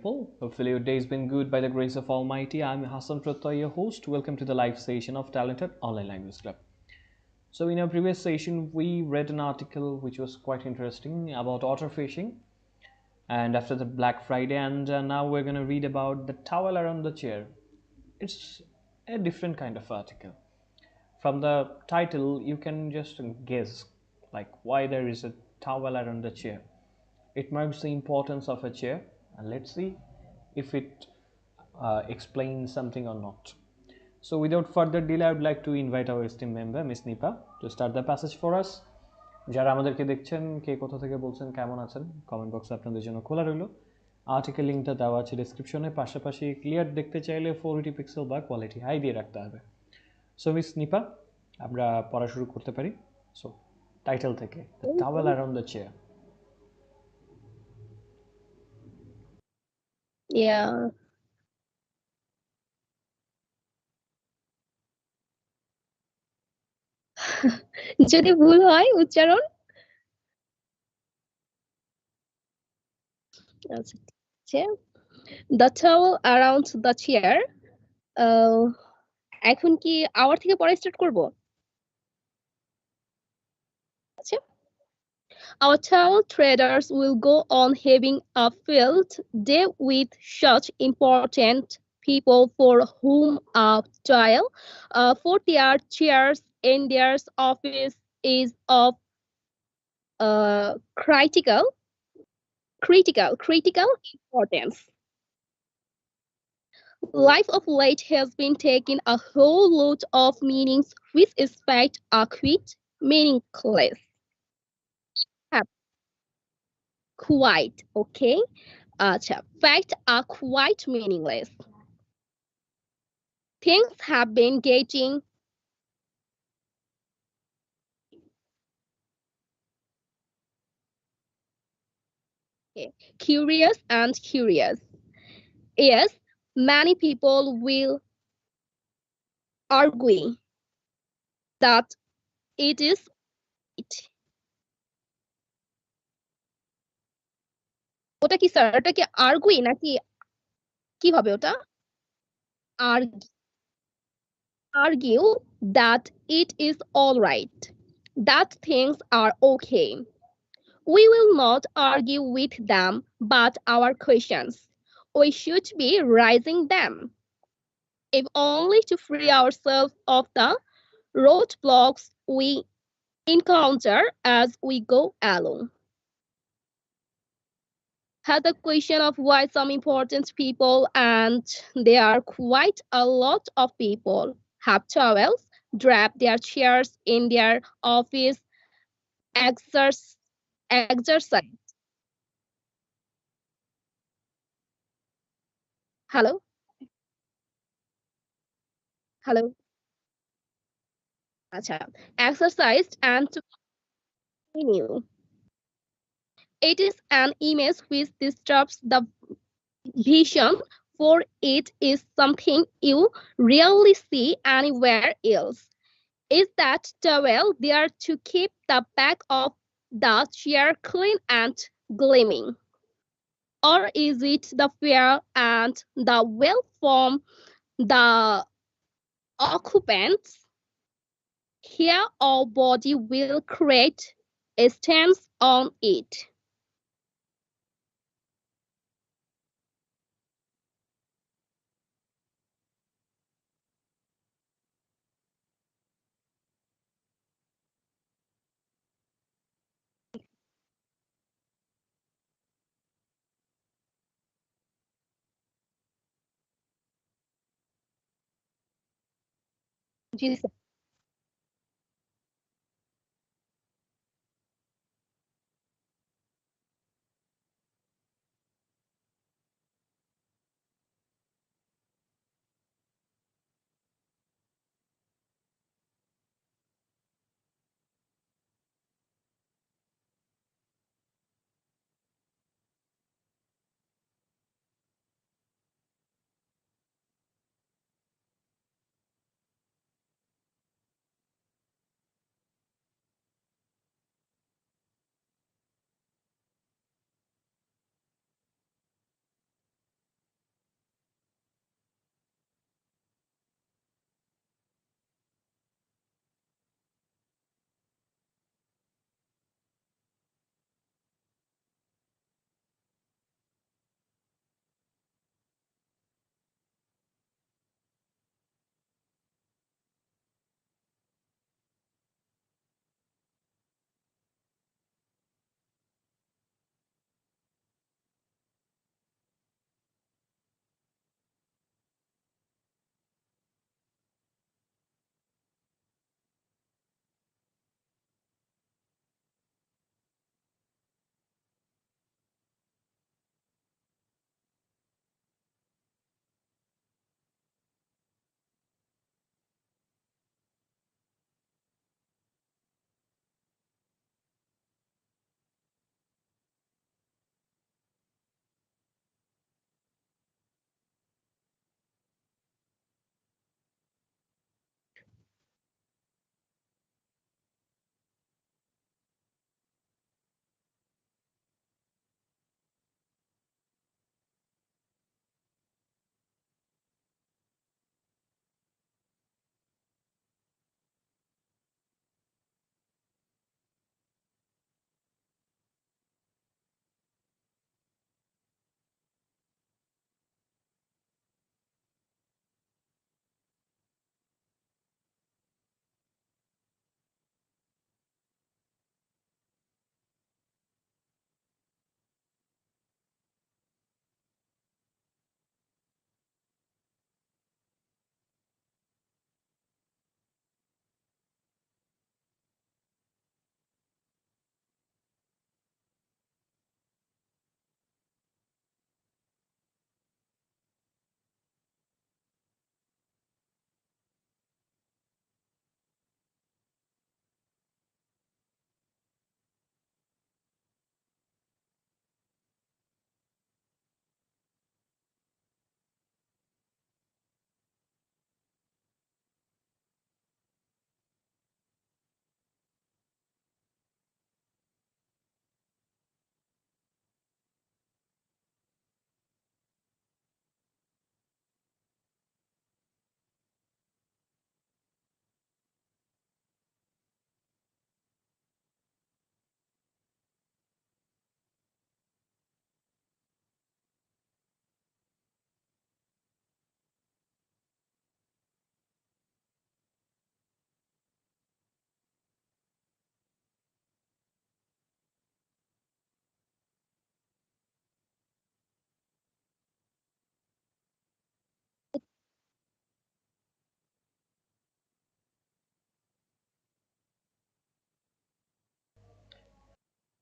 people. Hopefully your day's been good by the grace of Almighty. I'm Hassan Prottoy, your host. Welcome to the live session of Talenthut Language Club. So in our previous session, we read an article which was quite interesting about otter fishing, and after the Black Friday, and now we're going to read about the towel around the chair. It's a different kind of article. From the title, you can just guess like why there is a towel around the chair. It marks the importance of a chair, and let's see if it explains something or not. So without further delay, I would like to invite our esteemed member Miss Nipa to start the passage for us. যারা আমাদেরকে দেখছেন কে কোথা থেকে বলছেন কেমন আছেন comment বক্সে আপনাদের জন্য খোলা রইল। আর্টিকেল লিঙ্কটা দেওয়া আছে ডেসক্রিপশনে, পাশাপাশি ক্লিয়ার দেখতে চাইলে 480 পিক্সেল বা কোয়ালিটি হাই দিয়ে রাখতে হবে। সো মিস নিপা, আমরা পড়া শুরু করতে পারি। সো টাইটেল থেকে the towel around the chair. Yeah. যদি ভুল হয় উচ্চারণ আচ্ছা ঠিক আছে the towel around the chair এখন কি আওয়ার থেকে পড়া স্টার্ট করব আচ্ছা Our towel traders will go on having a field day with such important people for whom a towel for their chairs in their office is of critical importance. Life of late has been taking a whole lot of meanings which is fact are quite meaningless. Have quite okay. Fact are quite meaningless. Things have been getting curious and curious. Yes, many people will argue that it is it. ওটা কি sir ওটা কি আর্গুই নাকি কি হবে ওটা argue that it is all right, that things are okay. We will not argue with them, but our questions. We should be raising them, if only to free ourselves of the roadblocks we encounter as we go along. Had the question of why some important people, and there are quite a lot of people, have towels, drap their chairs in their office, exercise. Hello? Hello? Acha. Exercised and to continue. It is an image which disturbs the vision, for it is something you rarely see anywhere else. Is that towel there to keep the back of the chair clean and gleaming? Or is it the fair and the well-formed the occupants? Hair or body will create a stance on it. G sir.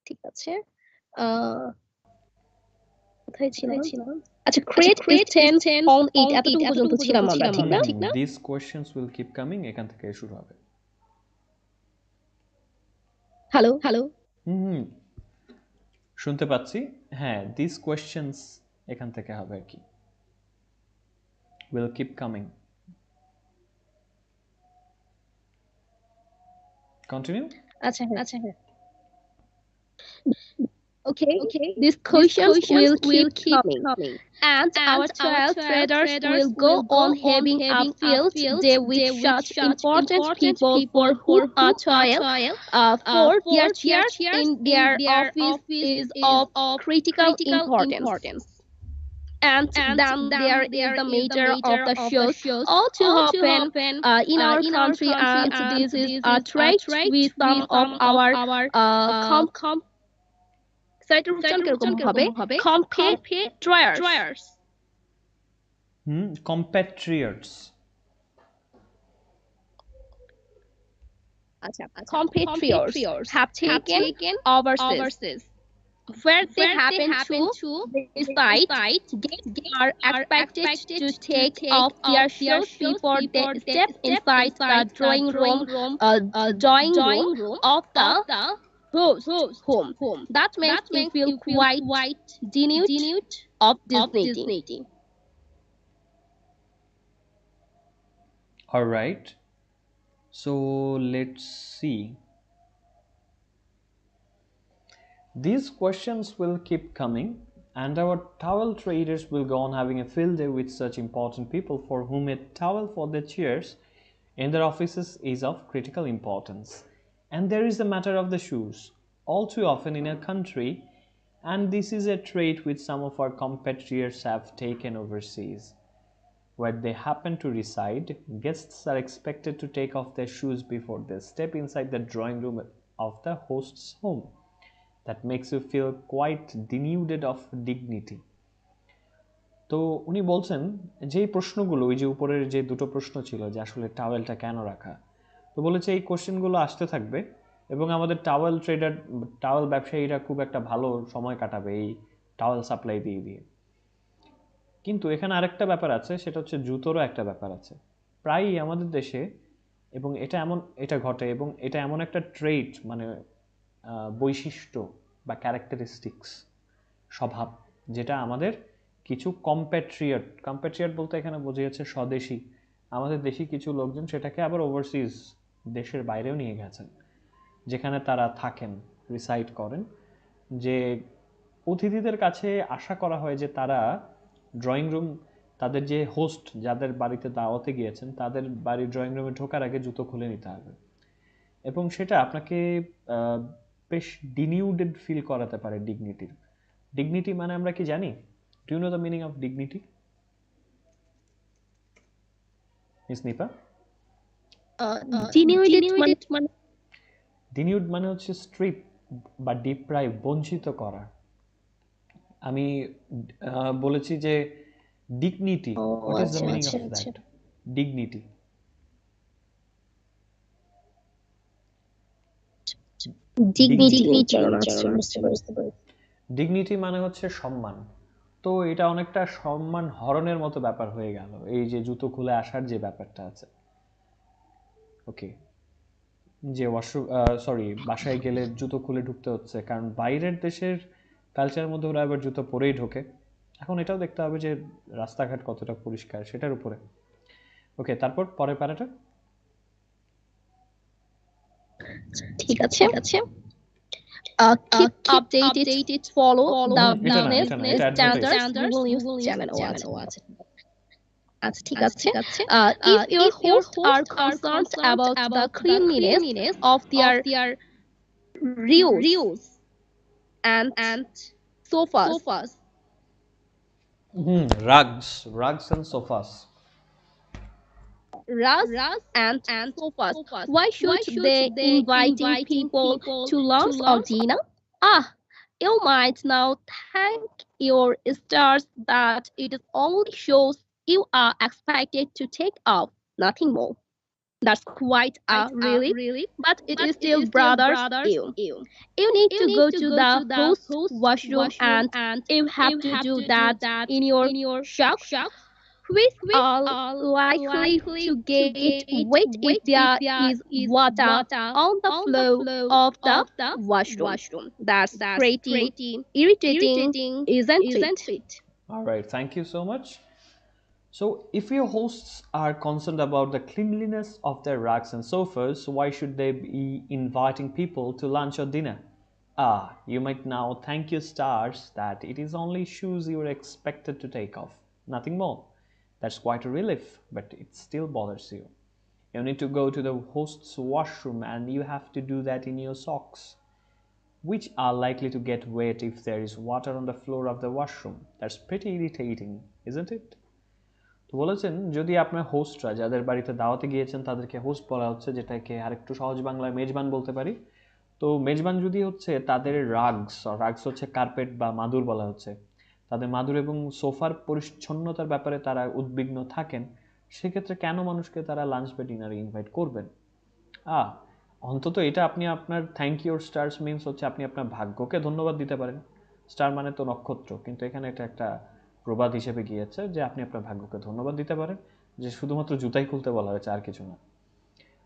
ঠিক আছে। কোথায় ছিলাম? আচ্ছা, create is tense on it, এতটুকু পর্যন্ত ছিলাম আমরা, ঠিক না? These questions will keep coming, এখান থেকে শুরু হবে। হ্যালো। হুম, শুনতে পাচ্ছি। হ্যাঁ, these questions এখান থেকে হবে আর কি। Will keep coming. Continue. আচ্ছা, হ্যাঁ। Okay, these questions will keep coming, and our trial traders will go on having a field day with such important people for whom a trial for their chairs in their office is of critical importance. And then there is the matter of the shows all too often in our country, and this is a trait with some of our সাইটের উচ্চারণ কিরকম হবে? Compatriots. Compatriots. আচ্ছা, compatriots have taken overseas where they happen to reside. Guests are expected to take off their shoes before they step inside the drawing room of the host home. That makes me feel quite denude of dignity. All right. So let's see. These questions will keep coming, and our towel traders will go on having a field day with such important people for whom a towel for their chairs in their offices is of critical importance. And there is the matter of the shoes, all too often in our country, and this is a trait which some of our compatriots have taken overseas. Where they happen to reside, guests are expected to take off their shoes before they step inside the drawing room of the host's home. That makes you feel quite denuded of dignity. তো উনি বলছেন যে প্রশ্নগুলো, ওই যে উপরের যে দুটো প্রশ্ন ছিল যে আসলে টাওয়েলটা কেন রাখা, তো বলেছে এই কোশ্চেনগুলো আসতে থাকবে এবং আমাদের টাওয়েল ব্যবসায়ীরা খুব একটা ভালো সময় কাটাবে এই টাওয়েল সাপ্লাই দিয়ে। কিন্তু এখানে আরেকটা ব্যাপার আছে, সেটা হচ্ছে জুতোরও একটা ব্যাপার আছে। প্রায়ই আমাদের দেশে এবং এটা ঘটে, এবং এটা এমন একটা ট্রেট, মানে বৈশিষ্ট্য বা ক্যারেক্টারিস্টিক্স, স্বভাব, যেটা আমাদের কিছু কম্প্যাট্রিয়ট বলতে এখানে বোঝাচ্ছে স্বদেশী, আমাদের দেশি কিছু লোকজন সেটাকে আবার ওভারসিজ, দেশের বাইরেও নিয়ে গেছেন, যেখানে তারা থাকেন, রিসাইড করেন, যে অতিথিদের কাছে আশা করা হয় যে তারা ড্রয়িং রুম, তাদের যে হোস্ট যাদের বাড়িতে দাওয়াতে গিয়েছেন তাদের বাড়ির ড্রয়িং রুমে ঢোকার আগে জুতো খুলে নিতে হবে, এবং সেটা আপনাকে বেশ ডিনিউডেড ফিল করাতে পারে ডিগনিটি মানে আমরা কি জানি? Do you know the meaning of dignity, miss Nipa? Denude মানে হচ্ছে স্ট্রিপ বা ডিপ্রাইভ, বঞ্চিত করা। আমি বলেছি যে dignity, what is the meaning of that? Dignity dignity মানে হচ্ছে সম্মান। তো এটা অনেকটা সম্মান হরণের মতো ব্যাপার হয়ে গেল, এই যে জুতো খুলে আসার যে ব্যাপারটা আছে। ওকে, যে বাসায় গেলে জুতো খুলে ঢুকতে হচ্ছে, কারণ বাইরের দেশের কালচারের মধ্যে ওরা আবার জুতো পরেই ঢোকে। এখন এটাও দেখতে হবে যে রাস্তাঘাট কতটা পরিষ্কার সেটার উপরে। ওকে, তারপর পরের প্যারাটা। ঠিক আছে। Keep updated, follow the business standards, we will use channel. আচ্ছা, ঠিক আছে। If your hosts are concerned about the cleanliness of their rooms and sofas. Rugs and sofas. Rugs and sofas. Why should they inviting people to lunch or dinner? You might now thank your stars that it only shows you are expected to take off, nothing more. That's quite a relief, but it is still bothers you. You need to go to the host washroom and you have to do that in your socks, which are likely to get wet if there is water on the floor of the washroom. That's pretty irritating, isn't it? All right, thank you so much. So, if your hosts are concerned about the cleanliness of their rugs and sofas, why should they be inviting people to lunch or dinner? Ah, you might now thank your stars that it is only shoes you are expected to take off, nothing more. That's quite a relief, but it still bothers you. You need to go to the host's washroom and you have to do that in your socks, which are likely to get wet if there is water on the floor of the washroom. That's pretty irritating, isn't it? তো বলেছেন যদি আপনার হোস্টরা যাদের বাড়িতে দাওয়াতে গিয়েছেন তাদেরকে host বলা হচ্ছে, যেটাকে আরেকটু সহজ বাংলায় মেজবান বলতে পারি। তো মেজবান যদি হচ্ছে তাদের রাগস হচ্ছে কার্পেট বা মাদুর বলা হচ্ছে, তাদের মাদুর এবং সোফার পরিচ্ছন্নতার ব্যাপারে তারা উদ্বিগ্ন থাকেন, সেক্ষেত্রে কেন মানুষকে তারা লাঞ্চ বা ডিনারে ইনভাইট করবেন? অন্তত এটা আপনি আপনার থ্যাংক ইউর স্টার্স মিনস হচ্ছে আপনি আপনার ভাগ্যকে ধন্যবাদ দিতে পারেন। স্টার মানে তো নক্ষত্র, কিন্তু এখানে এটা একটা প্রবাদ হিসেবে গিয়েছে যে আপনি আপনার ভাগ্যকে ধন্যবাদ দিতে পারেন, যে শুধুমাত্র জুতাই খুলতে বলা হয়েছে, আর কিছু না।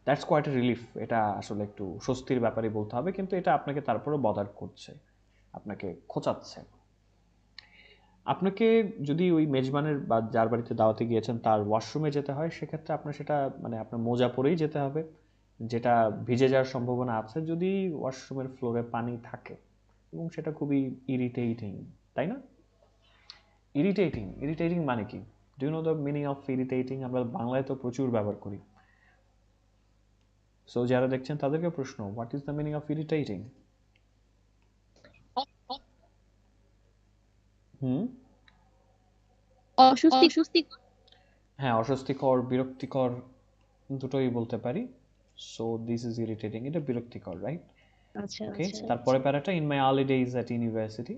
That's quite a relief. এটা আসলে একটু স্বস্তির ব্যাপারই বলতে হবে, কিন্তু এটা আপনাকে তারপরেও বদার করছে, আপনাকে খোঁচাচ্ছে। আপনাকে যদি ওই মেজবানের বা যার বাড়িতে দাওয়াতে গিয়েছেন তার ওয়াশরুমে যেতে হয়, সেক্ষেত্রে আপনার সেটা মানে আপনার মোজা পরেই যেতে হবে, যেটা ভিজে যাওয়ার সম্ভাবনা আছে যদি ওয়াশরুমের ফ্লোরে পানি থাকে, এবং সেটা খুবই ইরিটেটিং, তাই না? ইরিটেটিং মানে কি? Do you know the meaning of irritating? আমরা বাংলায় তো প্রচুর ব্যবহার করি। সো যারা দেখছেন তাদেরকে প্রশ্ন, what is the meaning of irritating? অস্বস্তিকর। হ্যাঁ, অস্বস্তিকর, বিরক্তিকর দুটোই বলতে পারি। সো দিস ইজ ইরিটেটিং, এটা বিরক্তিকর, রাইট? আচ্ছা ওকে, তারপরে প্যারাটা, in my early days at university.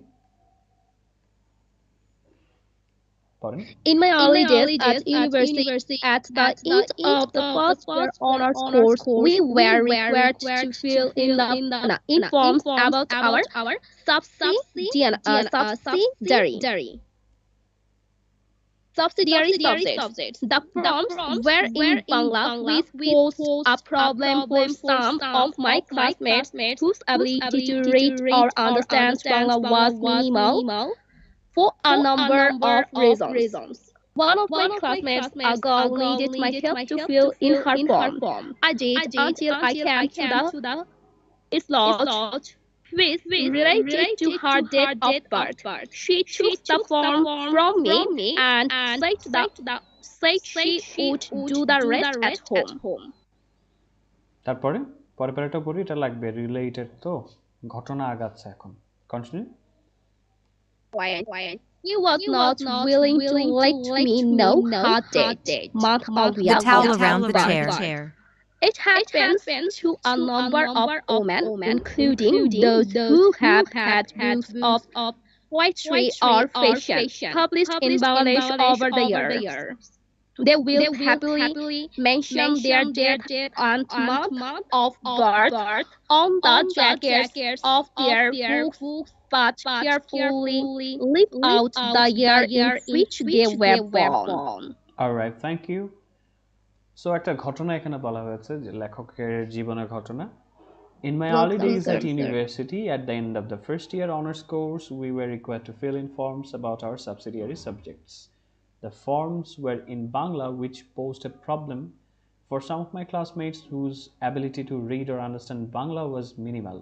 In my early days at university, at the end of the first year honors course, we were required to fill in the in forms about our subsidiary subjects. The forms were in Bangla, which posed a problem for some of my classmates whose ability to read or understand Bangla was minimal for a number of reasons. One of my classmates, a girl, needed my help to fill in her form. I did until I came to the slot which related to her date of birth. She took the form from me and said she would do the rest at home. তারপরে পরে প্যারাটা পড়ি, এটা লাগবে, related তো, ঘটনা আগাচ্ছে এখন। Continue. He was not willing to let me know her date, month or year around of the birth. chair. It happens to a number of women, including those who have had books of poetry or fashion published in Bangladesh over the years. They will happily mention their date and month of birth on the jackets of their books, but carefully leave out the year in which they were born. Alright, thank you. So একটা ঘটনা এখানে বলা হয়েছে, যে লেখকের জীবনের ঘটনা। In my early days at university, at the end of the first year honors course, we were required to fill in forms about our subsidiary subjects. The forms were in Bangla, which posed a problem for some of my classmates whose ability to read or understand Bangla was minimal,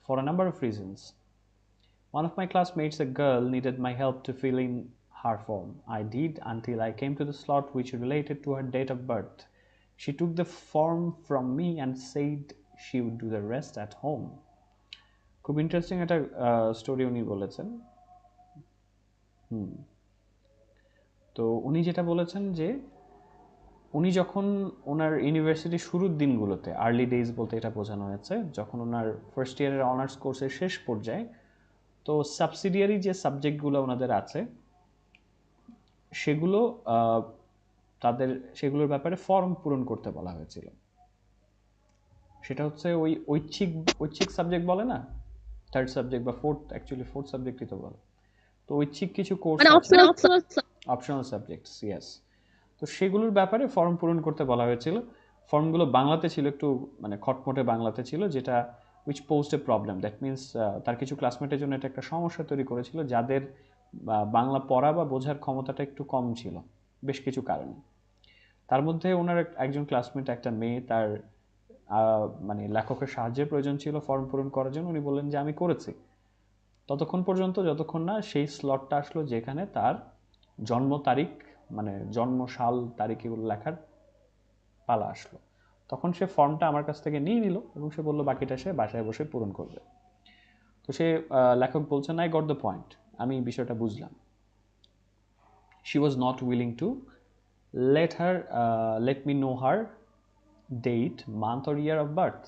for a number of reasons. One of my classmates, a girl, needed my help to fill in her form. I did until I came to the slot which related to her date of birth. She took the form from me and said she would do the rest at home. খুব interesting একটা story উনি বলেছেন। তো উনি যেটা বলেছেন যে উনি যখন ওনার ইউনিভার্সিটির শুরুর দিনগুলোতে, আর্লি ডেজ বলতে এটা বোঝানো হয়েছে, যখন ওনার ফার্স্ট ইয়ারের অনার্স কোর্সের শেষ পর্যায়ে, তো সাবসিডিয়ারি যে সাবজেক্টগুলো ওনাদের আছে সেগুলো তাদের সেগুলোর ব্যাপারে ফর্ম পূরণ করতে বলা হয়েছিল। সেটা হচ্ছে ওই ঐচ্ছিক সাবজেক্ট বলে না, থার্ড সাবজেক্ট বা ফোর্থ সাবজেক্টই তো বলে। তো ঐচ্ছিক কিছু কোর্স আছে, অপশনাল সাবজেক্টস, ইয়েস। তো সেগুলোর ব্যাপারে ফর্ম পূরণ করতে বলা হয়েছিল। ফর্মগুলো বাংলাতে ছিল, একটু মানে খটমটে বাংলাতে ছিল, যেটা which post A problem, that means তার কিছু ক্লাসমেটের জন্য এটা একটা সমস্যা তৈরি করেছিল, যাদের বাংলা পড়া বা বোঝার ক্ষমতাটা একটু কম ছিল বেশ কিছু কারণে। তার মধ্যে ওনার একজন ক্লাসমেট, একটা মেয়ে, তার মানে লেখকের সাহায্যের প্রয়োজন ছিল ফর্ম পূরণ করার জন্য। উনি বললেন যে আমি করেছি, ততক্ষণ পর্যন্ত যতক্ষণ না সেই স্লটটা আসলো যেখানে তার জন্ম তারিখ, মানে জন্ম সাল তারিখ এগুলো লেখার পালা আসলো। তখন সে ফর্মটা আমার কাছ থেকে নিয়ে নিল এবং সে বলল বাকিটা সে বাসায় বসে পূরণ করবে। তো সে লেখক বলছেন, আই গট দ্য পয়েন্ট, আমি বিষয়টা বুঝলাম। she was not willing to let me know her date, month or year of birth.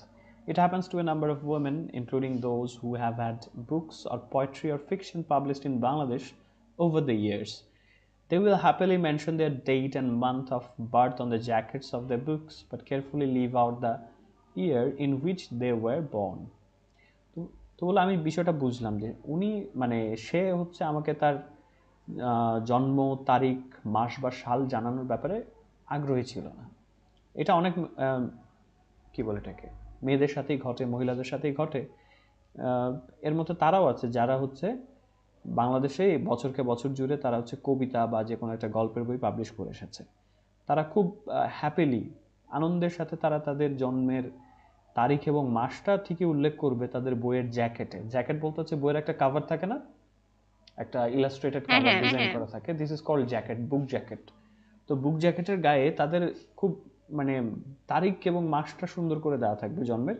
It happens to a number of women, including those who have had books or poetry or fiction published in Bangladesh over the years. They will happily mention their date and month of birth on the jackets of their books, but carefully leave out the year in which they were born. তো বলে আমি বিষয়টা বুঝলাম যে উনি মানে সে হচ্ছে আমাকে তার জন্ম তারিখ, মাস বা সাল জানানোর ব্যাপারে আগ্রহী ছিল না। এটা অনেক কি বলে এটাকে, মেয়েদের সাথেই ঘটে, মহিলাদের সাথেই ঘটে। এর মধ্যে তারাও আছে যারা হচ্ছে বাংলাদেশে বছরকে বছর জুড়ে তারা হচ্ছে কবিতা বা যে কোনো একটা গল্পের বই পাবলিশ করে এসেছে। তারা খুব হ্যাপিলি, আনন্দের সাথে তারা তাদের জন্মের তারিখ এবং মাসটা ঠিকই উল্লেখ করবে তাদের বইয়ের জ্যাকেটে। জ্যাকেট বলতে হচ্ছে বইয়ের একটা কাভার থাকে না, একটা ইলাস্ট্রেটেড কাভার ডিজাইন করা থাকে, this is called jacket, book jacket. তো বুক জ্যাকেটের গায়ে তাদের খুব মানে তারিখ এবং মাসটা সুন্দর করে দেওয়া থাকবে জন্মের,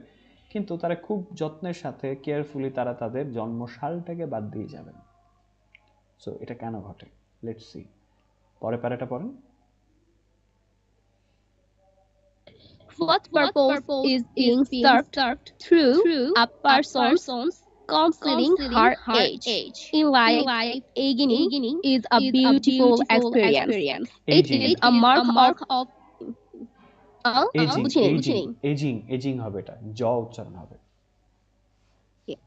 কিন্তু তারা খুব যত্নের সাথে কেয়ারফুলি তারা তাদের জন্ম সালটাকে বাদ দিয়ে যাবেন। সো এটা কেন ঘটে, লেটস সি। পরে প্যারাটা পড়েন। What purpose is being served through a person's concealing her age? In life, aging is a beautiful experience. It is a mark of ageing হবে, এটা জ উচ্চারণ হবে।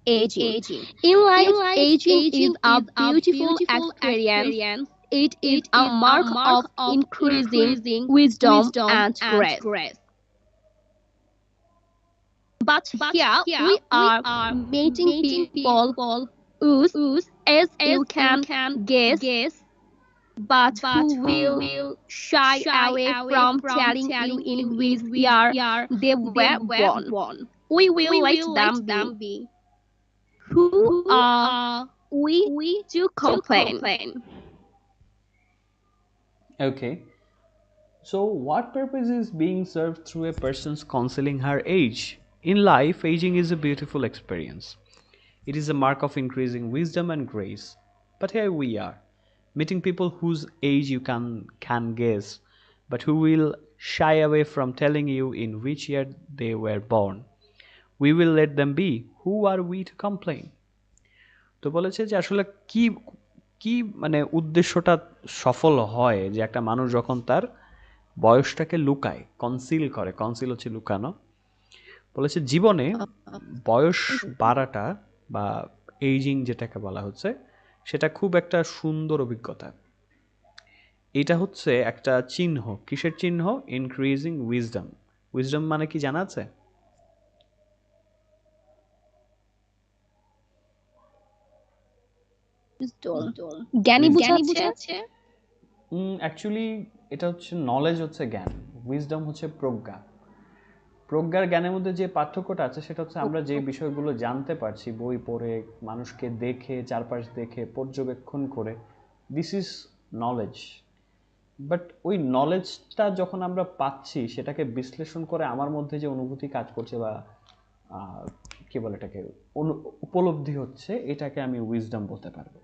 aging. In life, aging is a beautiful experience. It is a mark of increasing wisdom and grace. But here we are meeting people whose, as you can guess, but who will shy away from telling you in which year they were born. We will let them be. Who are we to complain? Okay. So, what purpose is being served through a person's concealing her age? In life, aging is a beautiful experience. It is a mark of increasing wisdom and grace. But here we are, meeting people whose age you can guess, but who will shy away from telling you in which year they were born. We will let them be. Who are we to complain? তো বলেছে যে আসলে কি কি মানে উদ্দেশ্যটা সফল হয় যে একটা মানুষ যখন তার বয়সটাকে লুকায়, কনসিল হচ্ছে লুকানো। বলেছে জীবনে বয়স বাড়াটা বা এইজিং যেটাকে বলা হচ্ছে, সেটা খুব একটা সুন্দর অভিজ্ঞতা। এটা হচ্ছে একটা চিহ্ন, কিসের চিহ্ন? Increasing wisdom. উইজডম মানে কি জানা আছে? জ্ঞানী বুঝাচ্ছে। অ্যাকচুয়ালি এটা হচ্ছে নলেজ, হচ্ছে জ্ঞান। উইজডম হচ্ছে প্রজ্ঞা। প্রজ্ঞার জ্ঞানের মধ্যে যে পার্থক্যটা আছে সেটা হচ্ছে আমরা যে বিষয়গুলো জানতে পারছি বই পড়ে, মানুষকে দেখে, চারপাশ দেখে, পর্যবেক্ষণ করে, দিস ইজ নলেজ। বাট ওই নলেজটা যখন আমরা পাচ্ছি সেটাকে বিশ্লেষণ করে আমার মধ্যে যে অনুভূতি কাজ করছে বা কি বলে এটাকে, উপলব্ধি হচ্ছে, এটাকে আমি উইজডম বলতে পারবো।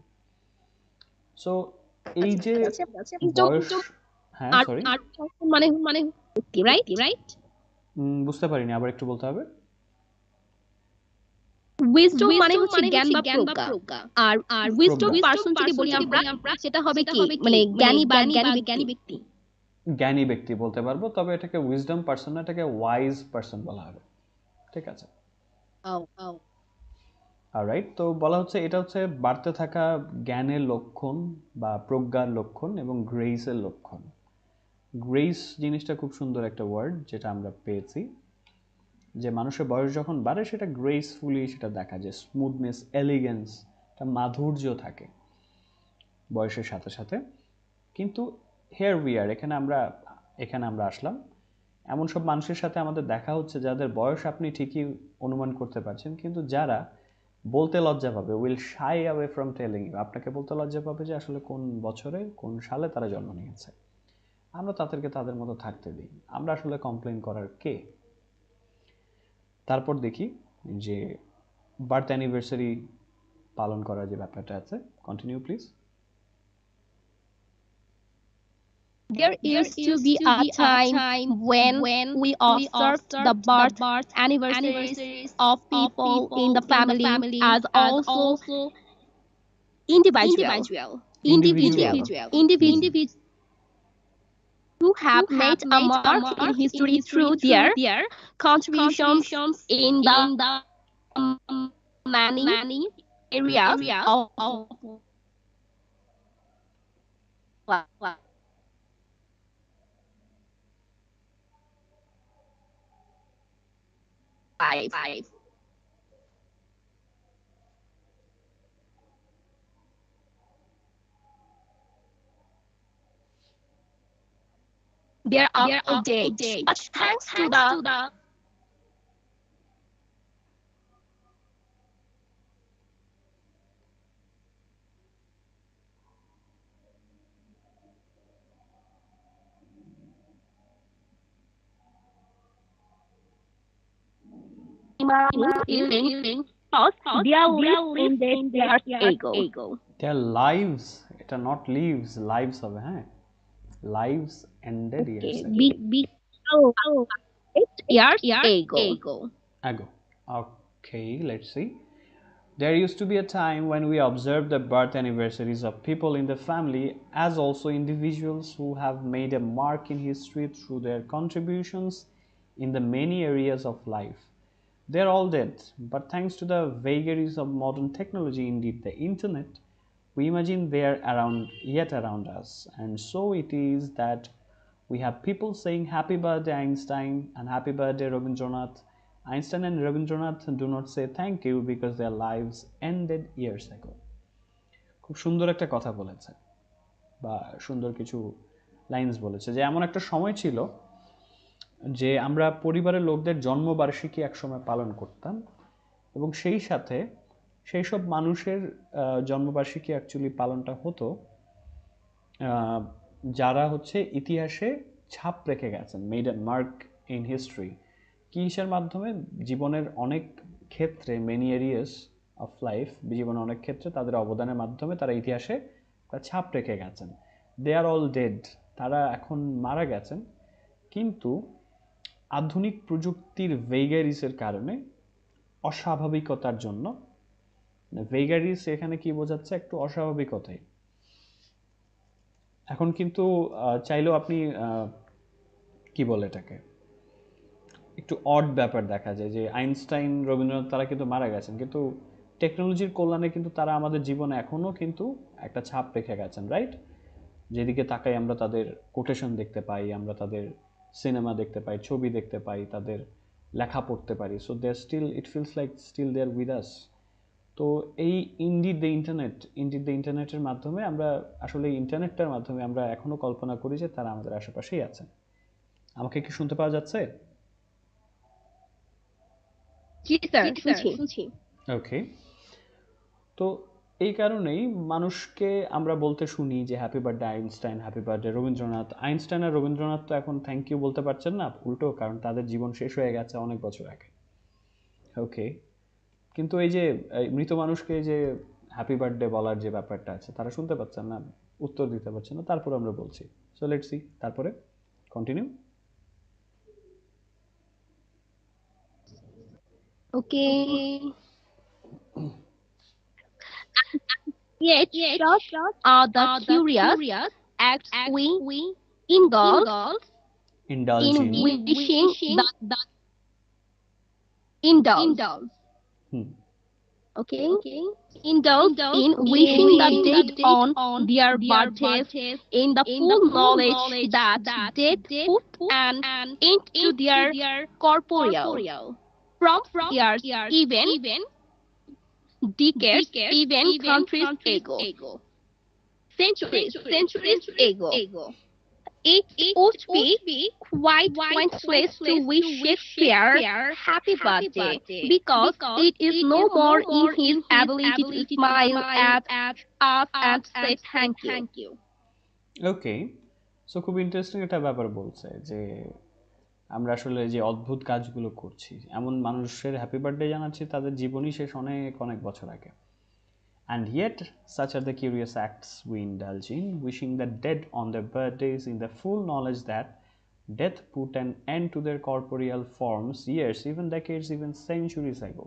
সো এই যে বয়স, হ্যাঁ সরি মানে রাইট, বুঝতে পারিনি, আবার একটু বলতে হবে। উইজডম মানে হচ্ছে জ্ঞান বা প্রজ্ঞা। আর উইজডম পারসন যদি বলি আমরা, সেটা হবে কি মানে জ্ঞানী বা জ্ঞানী ব্যক্তি। জ্ঞানী ব্যক্তি বলতে পারবো, তবে এটাকে উইজডম পার্সন না, এটাকে ওয়াইজ পার্সন বলা হবে। ঠিক আছে, অলরাইট। তো বলা হচ্ছে এটা হচ্ছে বাড়তে থাকা জ্ঞানের লক্ষণ বা প্রজ্ঞার লক্ষণ এবং গ্রেসের লক্ষণ। গ্রেস জিনিসটা খুব সুন্দর একটা ওয়ার্ড যেটা আমরা পেয়েছি, যে মানুষের বয়স যখন বাড়ে সেটা গ্রেসফুলি সেটা দেখা যায়, স্মুথনেস, এলিগেন্স, একটা মাধুর্য থাকে বয়সের সাথে সাথে। কিন্তু হেয়ার উই আর, এখানে আমরা আসলাম এমন সব মানুষের সাথে আমাদের দেখা হচ্ছে যাদের বয়স আপনি ঠিকই অনুমান করতে পারছেন, কিন্তু যারা বলতে লজ্জা পাবে, will shy away from telling you, আপনাকে বলতে লজ্জা পাবে যে আসলে কোন বছরে কোন সালে তারা জন্ম নিয়েছে। আমরা তাদেরকে তাদের মতো থাকতে দিই, আমরা আসলে কমপ্লেন করার কে? তারপর দেখি যে বার্থ অ্যানিভার্সারি পালন করার যে ব্যাপারটা আছে। Continue please. There used to be a time when we observed the birth anniversaries of people in the family as also individual Individual. individuals who have made a mark in history through their contributions in the many areas of life. They are up to date, but thanks to the healing thoughts their lives ended years ago. Their lives, এটা not leaves, lives হবে, হ্যাঁ, lives ended years Okay, ago. years ago. Ago. Okay, let's see. There used to be a time when we observed the birth anniversaries of people in the family as also individuals who have made a mark in history through their contributions in the many areas of life. They're all dead, but thanks to the vagaries of modern technology, indeed the internet, we imagine they're around, yet around us. And so it is that we have people saying happy birthday Einstein and happy birthday Rabindranath. Einstein and Rabindranath do not say thank you because their lives ended years ago. খুব সুন্দর একটা কথা বলেছে, বা সুন্দর কিছু lines বলেছে, যে এমন একটা সময় ছিল যে আমরা পরিবারের লোকদের জন্মবার্ষিকী একসময় পালন করতাম, এবং সেই সাথে সেই সব মানুষের জন্মবার্ষিকী অ্যাকচুয়ালি পালনটা হতো যারা হচ্ছে ইতিহাসে ছাপ রেখে গেছেন, made a mark in history. কিসের মাধ্যমে? জীবনের অনেক ক্ষেত্রে, মেনি এরিয়াস অফ লাইফ, জীবনের অনেক ক্ষেত্রে তাদের অবদানের মাধ্যমে তারা ইতিহাসে ছাপ রেখে গেছেন। দে আর অল ডেড, তারা এখন মারা গেছেন। কিন্তু আধুনিক প্রযুক্তির ভেগারিসের কারণে, অস্বাভাবিকতার জন্য, ভেগারিস এখানে কি বোঝাচ্ছে? একটু অস্বাভাবিকতাই। এখন কিন্তু চাইলেও আপনি কি বলে এটাকে, একটু অড ব্যাপার দেখা যায় যে আইনস্টাইন, রবীন্দ্রনাথ তারা কিন্তু মারা গেছেন, কিন্তু টেকনোলজির কল্যাণে কিন্তু তারা আমাদের জীবনে এখনও কিন্তু একটা ছাপ রেখে গেছেন, রাইট? যেদিকে তাকাই আমরা তাদের কোটেশন দেখতে পাই, আমরা তাদের সিনেমা দেখতে পাই, ছবি দেখতে পাই, তাদের লেখা পড়তে পারি। So they still, it feels like still they are with us. তো এই ইন্ডিড দ্য ইন্টারনেটের মাধ্যমে আমরা আসলে, ইন্টারনেটটার মাধ্যমে আমরা এখনও কল্পনা করি যে তারা আমাদের আশেপাশেই আছেন। আমাকে কি শুনতে পাওয়া যাচ্ছে? জি স্যার, শুনছি। ওকে। তো এই কারণেই মানুষকে আমরা বলতে শুনি যে happy birthday Einstein, happy birthday Rabindranath. Einstein আর রবীন্দ্রনাথ তো এখন থ্যাংক ইউ বলতে পারছেন না, উল্টো, কারণ তাদের জীবন শেষ হয়ে গেছে অনেক বছর আগে। ওকে, কিন্তু এই যে মৃত মানুষকে যে হ্যাপি বার্থডে বলার যে ব্যাপারটা আছে, তারা শুনতে পাচ্ছেন না, উত্তর দিতে পারছেন না, তারপর আমরা বলছি। সো লেটস সি, তারপরে continue. Okay, yet shots are the curious acts we indulge Indulge in in. wishing the indulge. Hmm. Okay, indulge in wishing the dead on their birthdays in the full knowledge that death put an end to their corporeal. From years, even decades, even countries ago, centuries ago. It would be quite pointless to wish Shakespeare happy birthday because it is no more in his ability to smile at us and say thank you. Okay, so খুব interesting একটা ব্যাপার বলছে যে আমরা আসলে যে অদ্ভুত কাজগুলো করছি, এমন মানুষের হ্যাপি বার্থডে জানাচ্ছি তাদের জীবনই শেষ অনেক অনেক বছর আগে। And yet, such are the curious acts we indulge in, wishing the dead on their birthdays in the full knowledge that death put an end to their corporeal forms years, even decades, even centuries ago.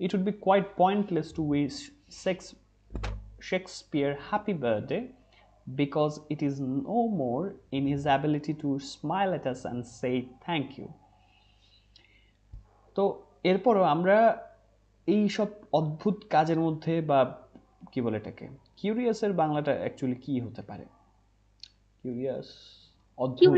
It would be quite pointless to wish Shakespeare happy birthday because it is no more in his ability to smile at us and say thank you. তো এরপরও আমরা এই সব অদ্ভুত কাজের মধ্যে বা কি বলে এটাকে, কিউরিয়াসের বাংলাটা অ্যাকচুয়ালি কি হতে পারে? কিউরিয়াস, অদ্ভুত।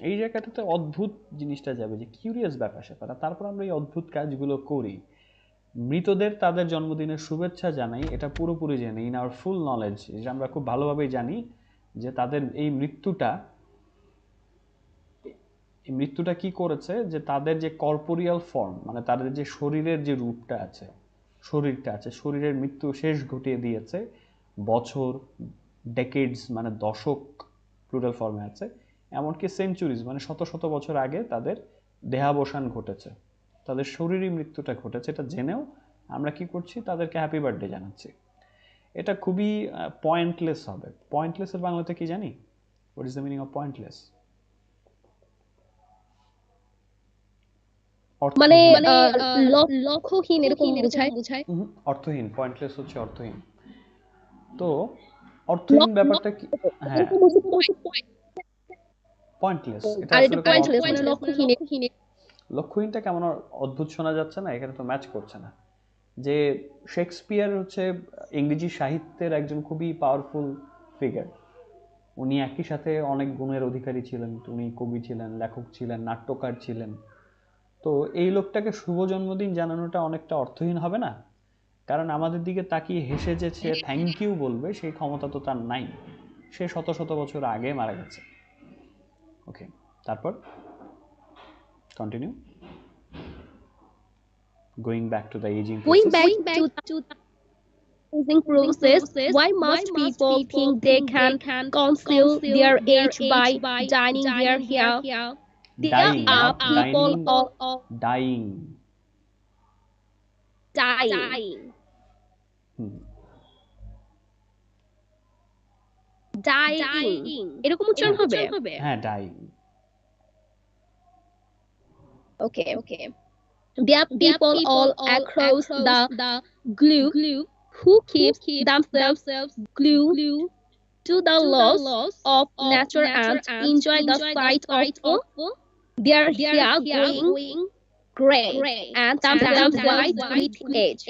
এই জায়গাটাতে অদ্ভুত জিনিসটা যাবে যে কিউরিয়াস ব্যাপার স্যাপার। তারপর আমরা এই অদ্ভুত কাজগুলো করি। মৃতদের তাদের জন্মদিনের শুভেচ্ছা জানাই, এটা পুরোপুরি জানি, ইন আওয়ার ফুল নলেজ, যে আমরা খুব ভালোভাবেই জানি যে তাদের এই মৃত্যুটা কি করেছে, যে তাদের যে কর্পোরিয়াল ফর্ম, মানে তাদের যে শরীরের যে রূপটা আছে, শরীরের মৃত্যু শেষ ঘটিয়ে দিয়েছে বছর, ডেকেডস মানে দশক প্লুরাল ফর্মে আছে, এমনকি সেঞ্চুরিজ মানে শত শত বছর আগে তাদের দেহাবসান ঘটেছে, তাদের শরীরী মৃত্যুটা ঘটেছে। এটা জেনেও আমরা কি করছি, তাদেরকে হ্যাপি বার্থডে জানাচ্ছি। এটা খুবই পয়েন্টলেস হবে। পয়েন্টলেসের বাংলাতে কি জানি? What is the meaning of pointless? মানে লক্ষ্যহীন এরকম বোঝায়। অর্থহীন, পয়েন্টলেস হচ্ছে অর্থহীন। তো অর্থহীন ব্যাপারটা কি? হ্যাঁ, পয়েন্টলেস, এটা আসলে লক্ষ্যহীনটা কেমন অদ্ভুত শোনা যাচ্ছে না? এখানে তো ম্যাচ করছে না। যে শেক্সপিয়ার হচ্ছে ইংরেজি সাহিত্যের একজন খুবই পাওয়ারফুল ফিগার। উনি একই সাথে অনেক গুণের অধিকারী ছিলেন। উনি কবি ছিলেন, লেখক ছিলেন, নাট্যকার ছিলেন। তো এই লোকটাকে শুভ জন্মদিন জানানোটা অনেকটা অর্থহীন হবে না? কারণ আমাদের দিকে তাকিয়ে হেসে যে সে থ্যাংক ইউ বলবে সেই ক্ষমতা তো তার নাই। সে শত শত বছর আগে মারা গেছে। ওকে, তারপর continue. Going back to the aging process. Aging process, why must people think they can conceal their age by dyeing their hair? There Dying, are not people dining, of dying. dying. Hmm. Dying. এরকম উচ্চারণ হবে? হ্যাঁ, dying. Okay. There are people all across the globe who keep themselves glued to the laws of nature and enjoy the sight of their hair going gray and themselves white with age.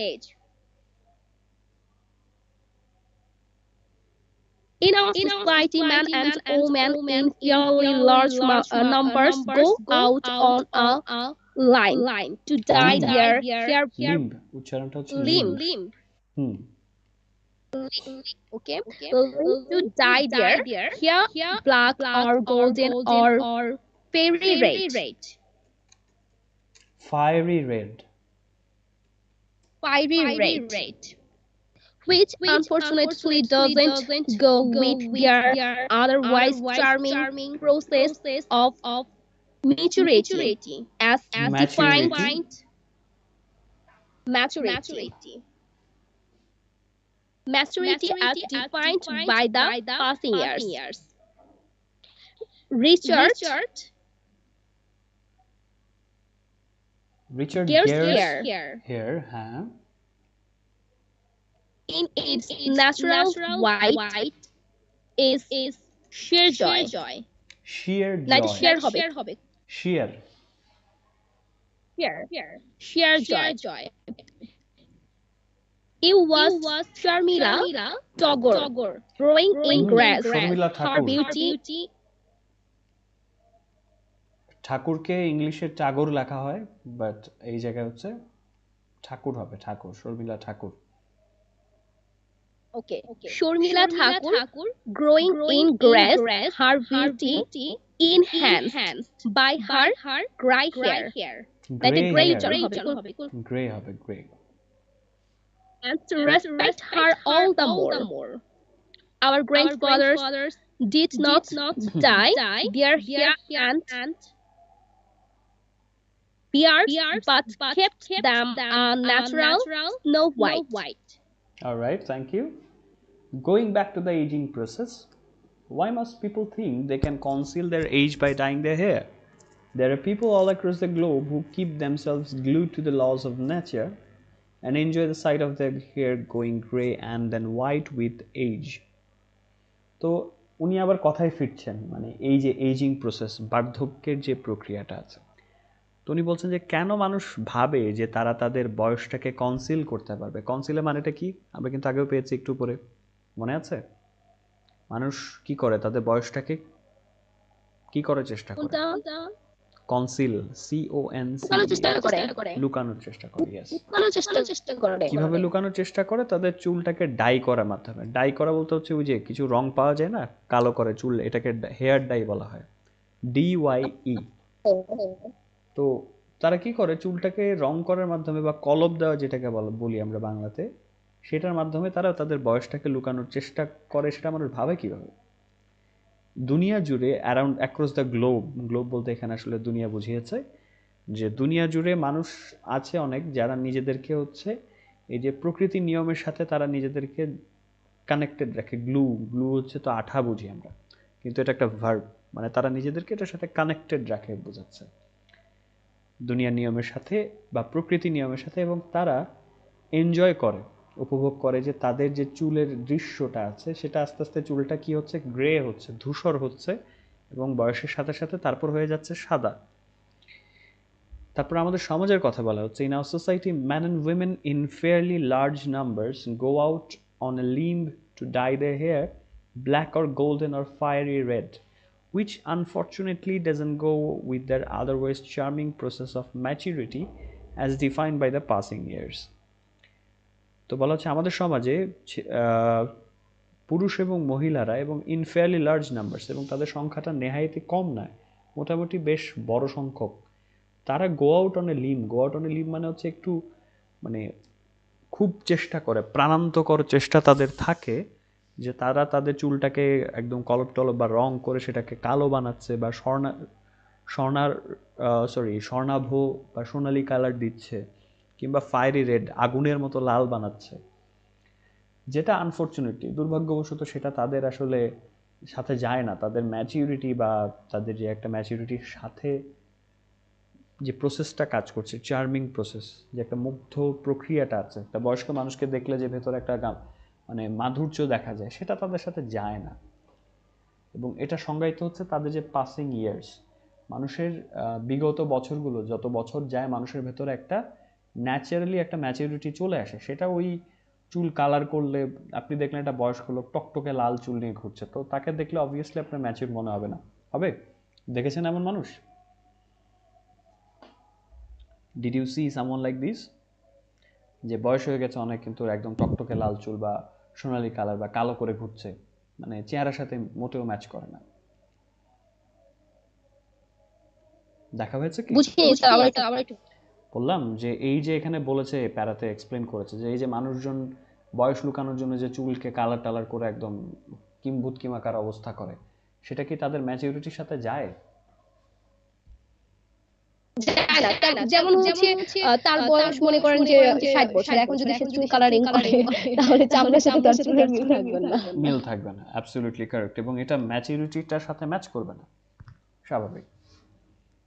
In our society, men and women in fairly large numbers go out on a line to dye their hair limb, উচ্চারণটা হচ্ছে limb. Hmm. Okay, to dye their hair black or golden or fairy red. Fiery red. Which unfortunately doesn't go with their otherwise charming process of maturity as defined maturity as defined by the passing years. Richard Gere's hair, হ্যাঁ। in its natural white is sheer joy. sheer না এটা joy sheer হবে sheer sheer sheer joy. It was Sharmila Tagore growing in grass. Sharmila Her Thakur beauty ঠাকুরকে ইংলিশে টাগোর লেখা হয় but এই জায়গায় হচ্ছে ঠাকুর হবে ঠাকুর শর্মিলা ঠাকুর okay. Sharmila Thakur growing in grass. Her beauty enhanced by her gray hair. That grey a gray hair জন হবে গ্রে হবে grey and to respect her all the more. Our grandfathers did not dye their hair and beards, but kept them a natural snow white. all right thank you going back to the aging process why must people think they can conceal their age by dyeing their hair there are people all across the globe who keep themselves glued to the laws of nature and enjoy the sight of their hair going gray and then white with age তো উনি আবার কথায় ফিরছেন মানে এই যে ageing process বার্ধক্যের যে প্রক্রিয়াটা আছে তো উনি বলছেন যে কেন মানুষ ভাবে যে তারা তাদের বয়সটাকে কনসিল করতে পারবে কনসিলের মানেটা কি আমরা কিন্তু আগেও পেয়েছি একটু পরে মনে আছে মানুষ কি করে তাদের বয়সটাকে কি করার চেষ্টা করে কনসিল লুকানোর চেষ্টা করে ইয়েস কিভাবে লুকানোর চেষ্টা করে তাদের চুলটাকে ডাই করার মাধ্যমে ডাই করা বলতে হচ্ছে ওই যে কিছু রং পাওয়া যায় না কালো করে চুল এটাকে হেয়ার ডাই বলা হয় DYE তো তারা কি করে চুলটাকে রং করার মাধ্যমে বা কলপ দেওয়া যেটাকে বলি আমরা বাংলাতে সেটার মাধ্যমে তারা তাদের বয়সটাকে লুকানোর চেষ্টা করে সেটা মানুষ ভাবে কিভাবে দুনিয়া জুড়ে অ্যারাউন্ড অ্যাক্রস দ্য গ্লোব বলতে এখানে আসলে দুনিয়া বুঝিয়েছে যে দুনিয়া জুড়ে মানুষ আছে অনেক যারা নিজেদেরকে হচ্ছে এই যে প্রকৃতির নিয়মের সাথে তারা নিজেদেরকে কানেক্টেড রাখে গ্লু হচ্ছে তো আঠা বুঝি আমরা কিন্তু এটা একটা ভার্ব মানে তারা নিজেদেরকে এটার সাথে কানেক্টেড রাখে বোঝাচ্ছে দুনিয়ার নিয়মের সাথে বা প্রকৃতির নিয়মের সাথে এবং তারা এনজয় করে উপভোগ করে যে তাদের যে চুলের দৃশ্যটা আছে সেটা আস্তে আস্তে চুলটা কি হচ্ছে গ্রে হচ্ছে ধূসর হচ্ছে এবং বয়সের সাথে সাথে তারপর হয়ে যাচ্ছে সাদা তারপর আমাদের সমাজের কথা বলা হচ্ছে in our society man and women in fairly large numbers go out on a limb to dye their hair black or golden or fiery red which unfortunately doesn't go with their otherwise charming process of maturity as defined by the passing years তো বলা হচ্ছে আমাদের সমাজে পুরুষ এবং মহিলারা এবং in fairly large numbers এবং তাদের সংখ্যাটা নেহায়েতই কম নয় মোটামুটি বেশ বড় সংখ্যক তারা go out on a limb মানে হচ্ছে একটু মানে খুব চেষ্টা করে প্রাণান্তকর চেষ্টা তাদের থাকে যে তারা তাদের চুলটাকে একদম কলপ টলপ বা রং করে সেটাকে কালো বানাচ্ছে বা স্বর্ণাভ বা সোনালি কালার দিচ্ছে কিংবা ফায়ারি রেড আগুনের মতো লাল বানাচ্ছে যেটা আনফর্চুনেটলি দুর্ভাগ্যবশত সেটা তাদের আসলে সাথে যায় না তাদের ম্যাচিউরিটি বা তাদের যে একটা ম্যাচিউরিটির সাথে যে প্রসেসটা কাজ করছে চার্মিং প্রসেস যে একটা মুগ্ধ প্রক্রিয়াটা আছে একটা বয়স্ক মানুষকে দেখলে যে ভেতরে একটা মানে মাধুর্য দেখা যায় সেটা তাদের সাথে যায় না এবং এটা সংজ্ঞায়িত হচ্ছে তাদের যে পাসিং ইয়ার্স মানুষের বিগত বছরগুলো যত বছর যায় মানুষের ভেতরে একটা ন্যাচারালি একটা ম্যাচুরিটি চলে আসে সেটা ওই চুল কালার করলে আপনি দেখলেন একটা বয়স্ক লোক টকটকে লাল চুল নিয়ে ঘুরছে তো তাকে দেখলে অবভিয়াসলি আপনার ম্যাচিউর মনে হবে না হবে দেখেছেন এমন মানুষ did you see someone like this যে বয়স হয়ে গেছে অনেক কিন্তু একদম টকটকে লাল চুল বা সোনালি কালার বা কালো করে ঘুরছে মানে চেহারার সাথে মোটেও ম্যাচ করে না দেখা হয়েছে কি বললাম যে এই যে এখানে বলেছে প্যারাতে এক্সপ্লেন করেছে যে এই যে মানুষজন বয়স লুকানোর জন্য যে চুলকে কালার টালার করে একদম কিম্ভূত কিমাকার অবস্থা করে সেটা কি তাদের ম্যাচুরিটির সাথে যায় যেমন হচ্ছে তার বয়স মনে করেন যে 60 বছর এখন যদি সে চুল কালারিং করে তাহলে চামড়ার সাথে তার চুলের মিল থাকবে না মিল থাকবে না অ্যাবসলিউটলি কারেক্ট এবং এটা ম্যাচুরিটিটার সাথে ম্যাচ করবে না স্বাভাবিক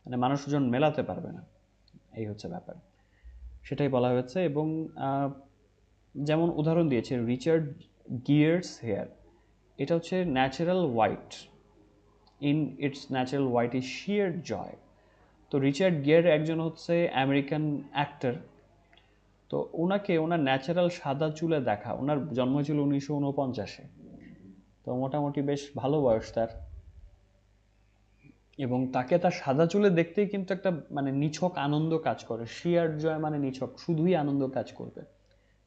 মানে মানুষজন মেলাতে পারবে না এই হচ্ছে ব্যাপার সেটাই বলা হয়েছে এবং যেমন উদাহরণ দিয়েছে রিচার্ড গিয়ার্স হেয়ার, এটা হচ্ছে natural white, in its natural white is sheer joy. তো রিচার্ড গিয়ার একজন হচ্ছে আমেরিকান অ্যাক্টর। তো ওনাকে ওনার ন্যাচারাল সাদা চুলে দেখা, ওনার জন্ম ছিল 1949-এ, তো মোটামুটি বেশ ভালো বয়স তার। এবং তাকে তার সাদা চুলে দেখতেই কিন্তু একটা মানে নিছক আনন্দ কাজ করে, শিয়ার জয় মানে নিছক শুধুই আনন্দ কাজ করবে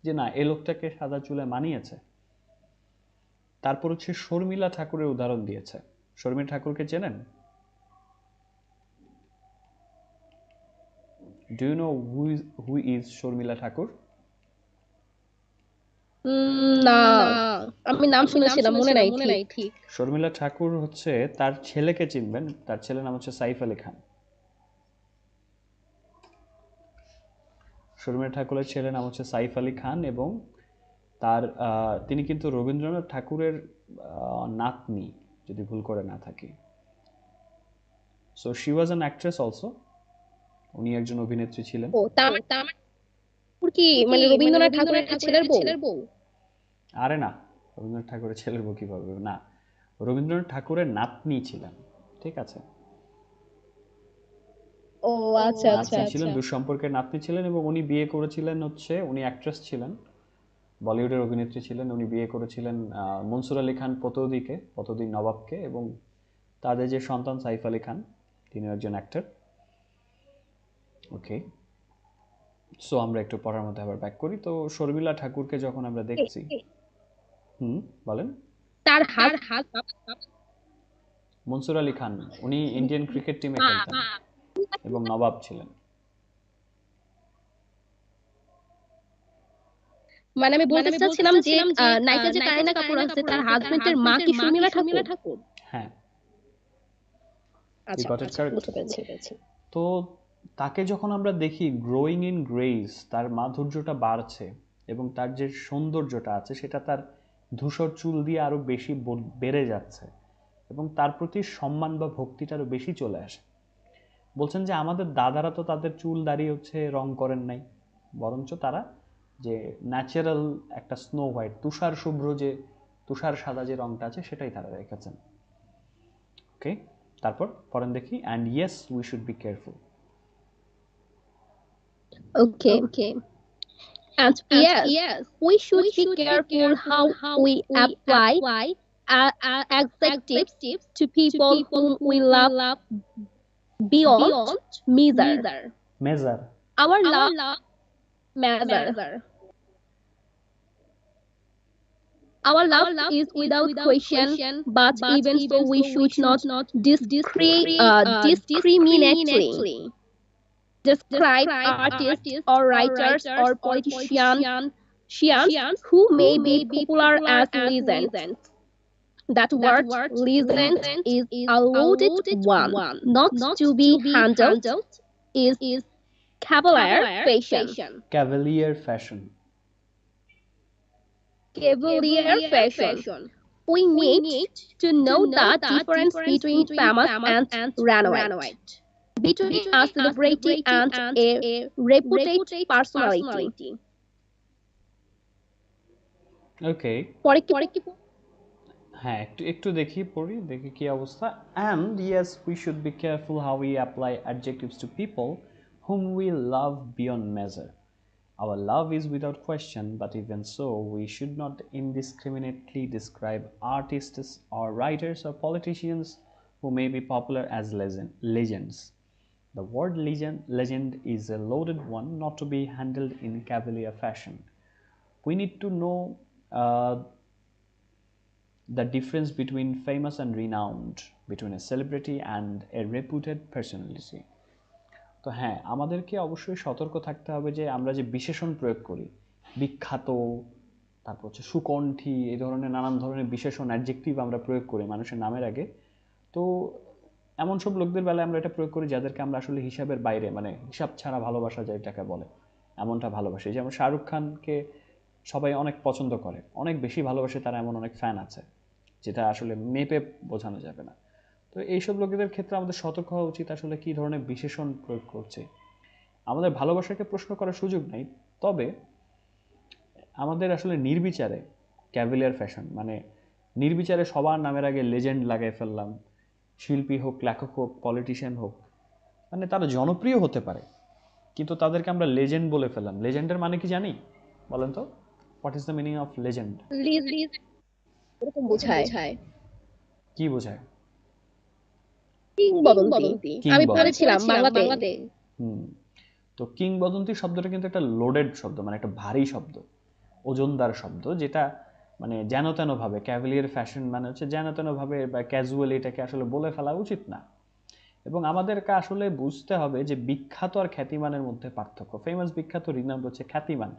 যে না এ লোকটাকে সাদা চুলে মানিয়েছে। তারপর হচ্ছে শর্মিলা ঠাকুরের উদাহরণ দিয়েছে। শর্মিলা ঠাকুরকে চেনেন? Do you know who is Sharmila Tagore? না, আমি নাম শুনেছিলাম, মনে নাই ঠিক। শর্মিলা ঠাকুর হচ্ছে তার ছেলেকে চিনবেন, তার ছেলের নাম হচ্ছে সাইফ আলী খান। শর্মিলা ঠাকুরের ছেলের নাম হচ্ছে সাইফ আলী খান এবং তার তিনি কিন্তু রবীন্দ্রনাথ ঠাকুরের নাতনি, যদি ভুল করে না থাকি। So she was an actress also, উনি একজন অভিনেত্রী ছিলেন। ও তার কি মানে রবীন্দ্রনাথ ঠাকুরের ছেলের বউ? আরে না, রবীন্দ্রনাথ ঠাকুরের ছেলের বউ কিভাবে না, রবীন্দ্রনাথ ঠাকুরের নাতনি ছিলেন, ঠিক আছে? ও আচ্ছা আচ্ছা নাতনি ছিলেন, দুঃসম্পর্কের নাতনি ছিলেন এবং উনি বিয়ে করেছিলেন হচ্ছে, উনি অ্যাক্ট্রেস ছিলেন, বলিউডের অভিনেত্রী ছিলেন। উনি বিয়ে করেছিলেন মনসুর আলী খান পতৌদিকে, পতৌদি নবাবকে, এবং তাদের যে সন্তান সাইফ আলী খান, তিনি একজন অ্যাক্টর। ওকে, সো আমরা একটু পড়ার মধ্যে আবার ব্যাক করি। তো শর্মিলা ঠাকুরকে যখন আমরা দেখছি, বলেন। তার হাত মনসুর আলী খান, উনি ইন্ডিয়ান ক্রিকেট টিমে খেলতেন এবং নবাব ছিলেন। মানে আমি বলতে চাচ্ছিলাম যে নায়িকা যে কারিনা কাপুর আছে তার হাজবেন্ডের মা কি শর্মিলা ঠাকুর? হ্যাঁ, আচ্ছা আচ্ছা, বুঝতে পেরেছি। তো তাকে যখন আমরা দেখি গ্রোয়িং ইন গ্রেস, তার মাধুর্যটা বাড়ছে এবং তার যে সৌন্দর্যটা আছে সেটা তার ধূসর চুল দিয়ে আরো বেশি বেড়ে যাচ্ছে এবং তার প্রতি সম্মান বা ভক্তিটা আরো বেশি চলে আসে। বলছেন যে আমাদের দাদারা তো তাদের চুল দাড়ি হচ্ছে রং করেন নাই, বরঞ্চ তারা যে ন্যাচারাল একটা স্নো হোয়াইট, তুষার শুভ্র যে তুষার সাদা যে রংটা আছে সেটাই তারা রেখেছেন। ওকে, তারপর পরেন দেখি, and yes we should be careful. Okay. And yes, we should be careful how we apply adjectives to people whom we love beyond measure. Measure. Our love measure. Our love is without question, but even so, we should not discriminately describe artists or writers or politicians who may be popular as legends. That word legend is a loaded one, not to be handled is cavalier fashion. Cavalier fashion. Cavalier fashion. We need to know the difference between famous and renowned, between a celebrity and a reputed personality. ওকে, হ্যাঁ একটু একটু দেখি পড়ি, দেখি কি অবস্থা। And yes, we should be careful how we apply adjectives to people whom we love beyond measure. Our love is without question, but even so, we should not indiscriminately describe artists or writers or politicians who may be popular as legends. The word legend is a loaded one, not to be handled in cavalier fashion. We need to know the difference between famous and renowned, between a celebrity and a reputed personality. তো হ্যাঁ, আমাদেরকে অবশ্যই সতর্ক থাকতে হবে যে আমরা যে বিশেষণ প্রয়োগ করি, বিখ্যাত, তারপর হচ্ছে সুকণ্ঠী, এই ধরনের নানান ধরনের বিশেষণ অ্যাডজেক্টিভ আমরা প্রয়োগ করি মানুষের নামের আগে। তো এমন সব লোকদের বেলায় আমরা এটা প্রয়োগ করি যাদেরকে আমরা আসলে হিসাবের বাইরে, মানে হিসাব ছাড়া ভালোবাসা যেটাকে বলে, এমনটা ভালোবাসি। যেমন শাহরুখ খানকে সবাই অনেক পছন্দ করে, অনেক বেশি ভালোবাসে, তার এমন অনেক ফ্যান আছে যেটা আসলে মেপে বোঝানো যাবে না। তো এইসব লোকেদের ক্ষেত্রে আমাদের সতর্ক হওয়া উচিত আসলে কী ধরনের বিশেষণ প্রয়োগ করছে। আমাদের ভালোবাসাকে প্রশ্ন করার সুযোগ নেই, তবে আমাদের আসলে নির্বিচারে ক্যাভিলিয়ার ফ্যাশন, মানে নির্বিচারে সবার নামের আগে লেজেন্ড লাগাই ফেললাম, শিল্পী হোক, লেখক হোক, পলিটিশিয়ান হোক, মানে তারা জনপ্রিয় হতে পারে কিন্তু তাদেরকে আমরা লেজেন্ড বলে ফেললাম। লেজেন্ডের মানে কি জানি বলেন তো? What is the meaning of legend? এরকম বোঝায় কি বোঝায়? কিংবদন্তি। আমি কিংবদন্তি। পড়েছিলাম বাংলাতে। হুম। তো কিংবদন্তি শব্দটা কিন্তু একটা লোডেড শব্দ, মানে একটা ভারী শব্দ, ওজনদার শব্দ, যেটা মানে যেন তেন ভাবে, ক্যাভিলিয়ার ফ্যাশন মানে হচ্ছে যেন তেন ভাবে বা ক্যাজুয়ালি এটাকে আসলে বলে ফেলা উচিত না। এবং আমাদেরকে আসলে বুঝতে হবে যে বিখ্যাত আর খ্যাতিমানের মধ্যে পার্থক্য। ফেমাস, বিখ্যাত, রিনাউন্ড হচ্ছে খ্যাতিমান।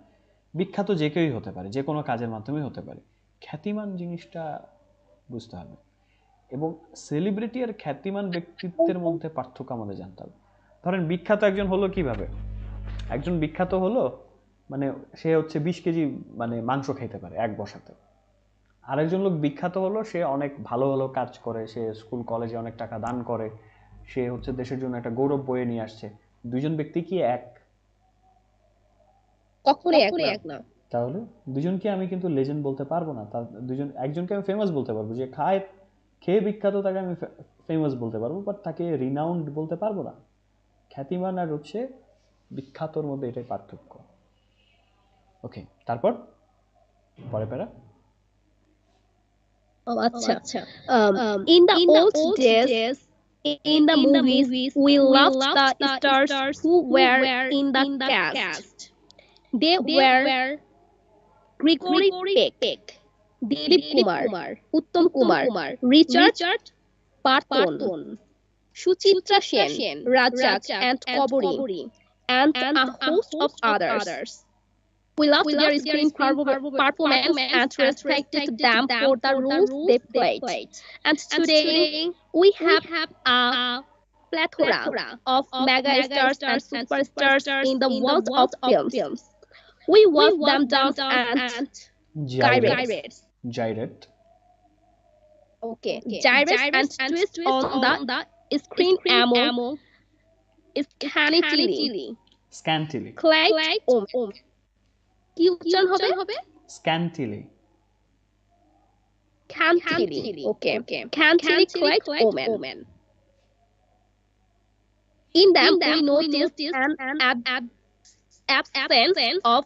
বিখ্যাত যে কেউই হতে পারে, যে কোনো কাজের মাধ্যমেই হতে পারে। খ্যাতিমান জিনিসটা বুঝতে হবে। এবং সেলিব্রিটি আর খ্যাতিমান ব্যক্তিত্বের মধ্যে পার্থক্য আমাদের জানতে হবে। ধরেন বিখ্যাত একজন হলো কিভাবে? একজন বিখ্যাত হলো মানে সে হচ্ছে 20 কেজি মানে মাংস খাইতে পারে এক বসাতে। আরেকজন লোক বিখ্যাত হলো সে অনেক ভালো ভালো কাজ করে, সে স্কুল কলেজে অনেক টাকা দান করে, সে হচ্ছে দেশের জন্য একটা গৌরব বয়ে নিয়ে আসছে। দুইজন ব্যক্তি কি এক? কখনোই এক না। তাহলে দুজনকে আমি কিন্তু লেজেন্ড বলতে পারবো না। তার দুজন, একজনকে আমি ফেমাস বলতে পারবো, যে খায় খেয়ে বিখ্যাত, তাকে আমি ফেমাস বলতে পারবো, বাট তাকে রিনাউন্ড বলতে পারবো না। খ্যাতিমান আর হচ্ছে বিখ্যাতর মধ্যে এটাই পার্থক্য। ওকে, তারপর পরে প্যারা। আচ্ছা। In the old days, in the movies, we loved the stars who were in the cast. They were Gregory Peck, Dilip Kumar, Uttam Kumar, Richard Barton, Suchitra Sen, Rajak and Kobori, and a host of others. We loved their screen performance and respected them for the roles they played. And today, we have a plethora of mega stars and superstars in the world of films. We watch them dance and gyrate. Gyrate. Okay, gyrate and twist on the screen among scantily. Scantily. Clad কি উচ্চারণ হবে? Scantily. Scantily. Okay. Scantily clad women. In them, we noticed an absence of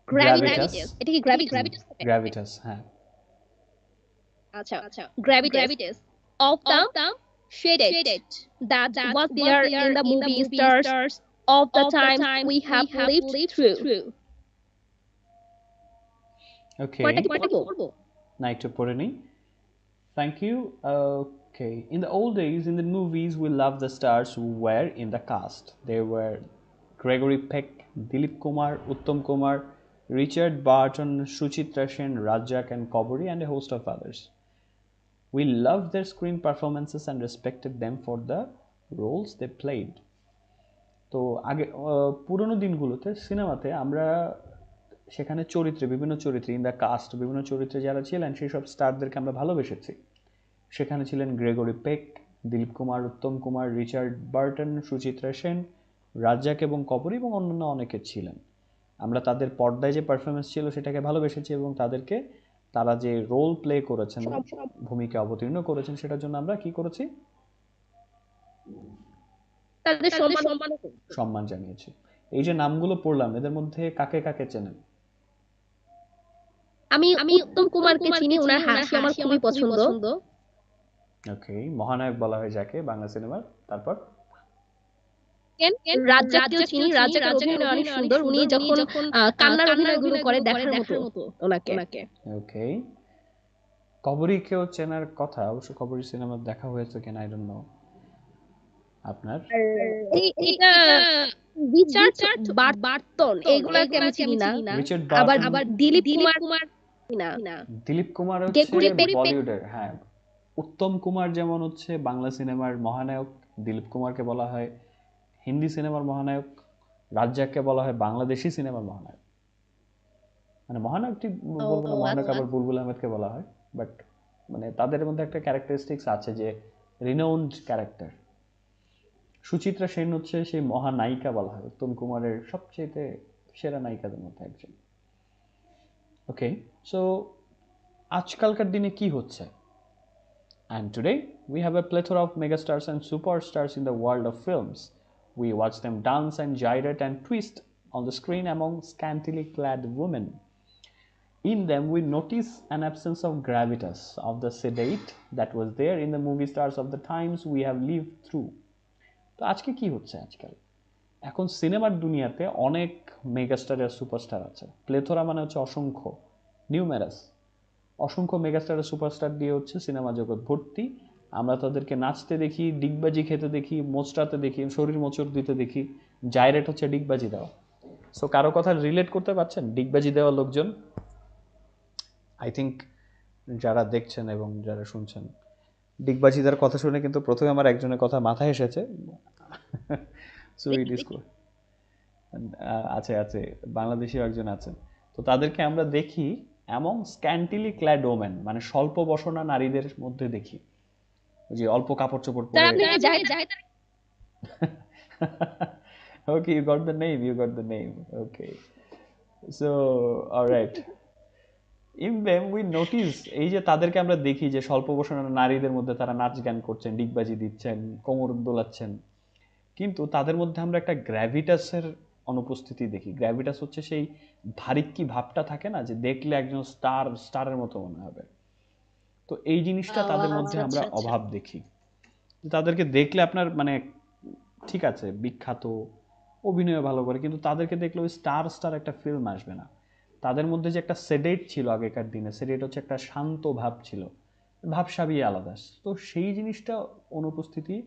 gravitas. এটা কি gravitas? Gravitas, হ্যাঁ। আচ্ছা, gravitas of the shaded that was there in the movie stars of the times we have lived through. Okay. পরেরটা কি পড়বো? না, একটু পড়ে নিই। Thank you. Okay. In the old days, in the movies, we loved the stars who were in the cast. They were Gregory Peck, Dilip Kumar, Uttam Kumar, Richard Barton, Suchitra Sen, Rajak and Kobori, and a host of others. We loved their screen performances and respected them for the roles they played. তো আগে পুরোনো দিনগুলোতে সিনেমাতে আমরা সেখানে চরিত্রে, বিভিন্ন চরিত্রে, ইন দ্য কাস্ট, বিভিন্ন চরিত্রে যারা ছিলেন সেই সব স্টারদেরকে আমরা ভালোবেসেছি। সেখানে ছিলেন গ্রেগরি পেক, দিলীপ কুমার, উত্তম কুমার, রিচার্ড বার্টন, সুচিত্রা সেন, রাজ্জাক এবং কপুর এবং অন্যান্য অনেকে ছিলেন। আমরা তাদের পর্দায় যে পারফরমেন্স ছিল সেটাকে ভালোবেসেছি এবং তাদেরকে, তারা যে রোল প্লে করেছেন, ভূমিকা অবতীর্ণ করেছেন, সেটার জন্য আমরা কি করেছি? তাদের সম্মান জানিয়েছি। এই যে নামগুলো পড়লাম, এদের মধ্যে কাকে কাকে চেনেন? আমি উত্তম কুমারকে চিনি, ওনার হাসি আমার খুবই পছন্দ। ওকে, মহানায়ক বলা হয় যাকে বাংলা সিনেমার। তারপর রাজ্জাককেও চিনি, রাজ্জাকের অভিনয় অনেক সুন্দর। উনি যখন কান্নার অভিনয়গুলো করে দেখার মতো ওনাকে। ওকে, কবরীকেও চেনার কথা, অবশ্য কবরী সিনেমা দেখা হয়েছে কিনা আই ডোন্ট নো। আপনার এটা রিচার্ড বার্টন, এগুলাকে আমি চিনি না। রিচার্ড আবার বার্টন, দিলীপ কুমার না। দিলীপ কুমার হচ্ছে বলিউডের, হ্যাঁ। উত্তম কুমার যেমন হচ্ছে বাংলা সিনেমার মহানায়ক, দিলীপ কুমারকে বলা হয় হিন্দি সিনেমার মহানায়ক, রাজ্জাককে বলা হয় বাংলাদেশি সিনেমার মহানায়ক। মানে মহানায়ক ঠিক বলবো না, মহানায়ক আবার বুলবুল আহমেদকে বলা হয়, বাট মানে তাদের মধ্যে একটা ক্যারেক্টারিস্টিক্স আছে যে রিনাউন্ড ক্যারেক্টার। সুচিত্রা সেন হচ্ছে সেই মহানায়িকা বলা হয়, উত্তম কুমারের সবচেয়ে সেরা নায়িকাদের মধ্যে একজন। ওকে, সো আজকালকার দিনে কি হচ্ছে? And today we have a plethora of megastars and superstars in the world of films. We watch them dance and gyrate and twist on the screen among scantily clad women. In them, we notice an absence of gravitas, of the sedate that was there in the movie stars of the times we have lived through. তো আজকে কি হচ্ছে আজকাল? এখন সিনেমার দুনিয়াতে অনেক megastar আর superstar আছে। প্লেথোরা মানে হচ্ছে অসংখ্য, নিউমেরাস, অসংখ্য মেগাস্টার আর সুপারস্টার দিয়ে হচ্ছে সিনেমা জগৎ ভর্তি। আমরা তাদেরকে নাচতে দেখি, ডিগবাজি খেতে দেখি, মোচড়াতে দেখি, শরীর মোচড় দিতে দেখি। জাইরেট হচ্ছে ডিগবাজি দেওয়া। সো কারো কথা রিলেট করতে পারছেন? ডিগবাজি দেওয়া লোকজন, আই থিঙ্ক যারা দেখছেন এবং যারা শুনছেন, ডিগবাজিদার কথা শুনে কিন্তু প্রথমে আমার একজনের কথা মাথায় এসেছে। সো ইট ইজ আছে আছে বাংলাদেশিও একজন আছেন। তো তাদেরকে আমরা দেখি এমন স্ক্যান্টিলি ক্ল্যাড ওমেন, মানে স্বল্প বসনা নারীদের মধ্যে দেখি, যে অল্প কাপড় চোপড় পরে। Okay, you got the name, you got the name. Okay, so alright, in them we notice, এই যে তাদেরকে আমরা দেখি যে স্বল্প বসনা নারীদের মধ্যে তারা নাচ গান করছেন, ডিগবাজি দিচ্ছেন, কোমর দোলাচ্ছেন, কিন্তু তাদের মধ্যে আমরা একটা গ্র্যাভিটাসের অনুপস্থিতি দেখি। গ্র্যাভিটাস হচ্ছে সেই ভারিক্কি ভাবটা থাকে না, যে দেখলে একজন স্টারের মতো মনে হবে। তো এই জিনিসটা তাদের মধ্যে আমরা অভাব দেখি। তাদেরকে দেখলে আপনার মানে ঠিক আছে বিখ্যাত, অভিনয় ভালো করে, কিন্তু তাদেরকে দেখলে ওই স্টার একটা ফিল্ম আসবে না। তাদের মধ্যে যে একটা সেডেট ছিল আগেকার দিনে, সেডেট হচ্ছে একটা শান্ত ভাব ছিল, ভাবসাবই আলাদা। তো সেই জিনিসটা অনুপস্থিতি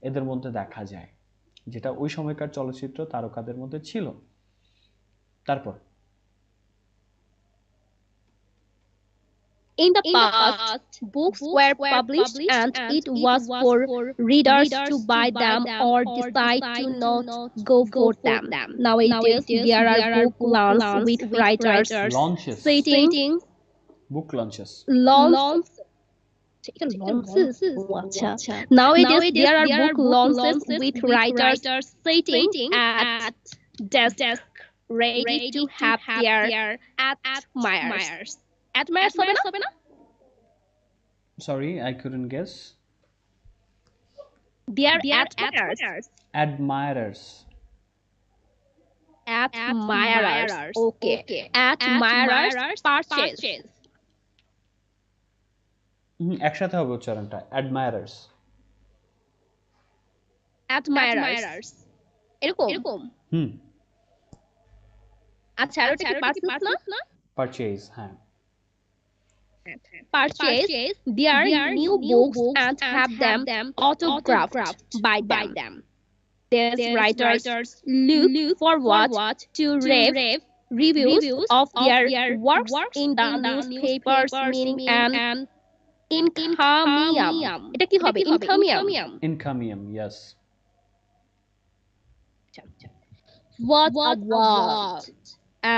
এদের মধ্যে দেখা যায়, যেটা ওই সময়কার চলচ্চিত্র তারকাদের মধ্যে ছিল। তারপর In the past, books were published and it was for readers to buy them or decide to not go for them. Nowadays, there are book launches with writers launches, setting book launches, launch. Nowadays, there are book launches with writers sitting at desk ready to have their admirers. Admirers হবে না? sorry I couldn't guess. Their admirers. Admirers. Okay. Admirers purchase. একসাথে হবে উচ্চারণটা, admirers. এরকম আচ্ছা, আর ওটা কি purchase না? Purchase, হ্যাঁ। Purchase their new books and have them autographed by them. These writers look forward to reviews of their works in the newspapers, meaning an encomium. এটা কি হবে? Encomium, yes. What a word!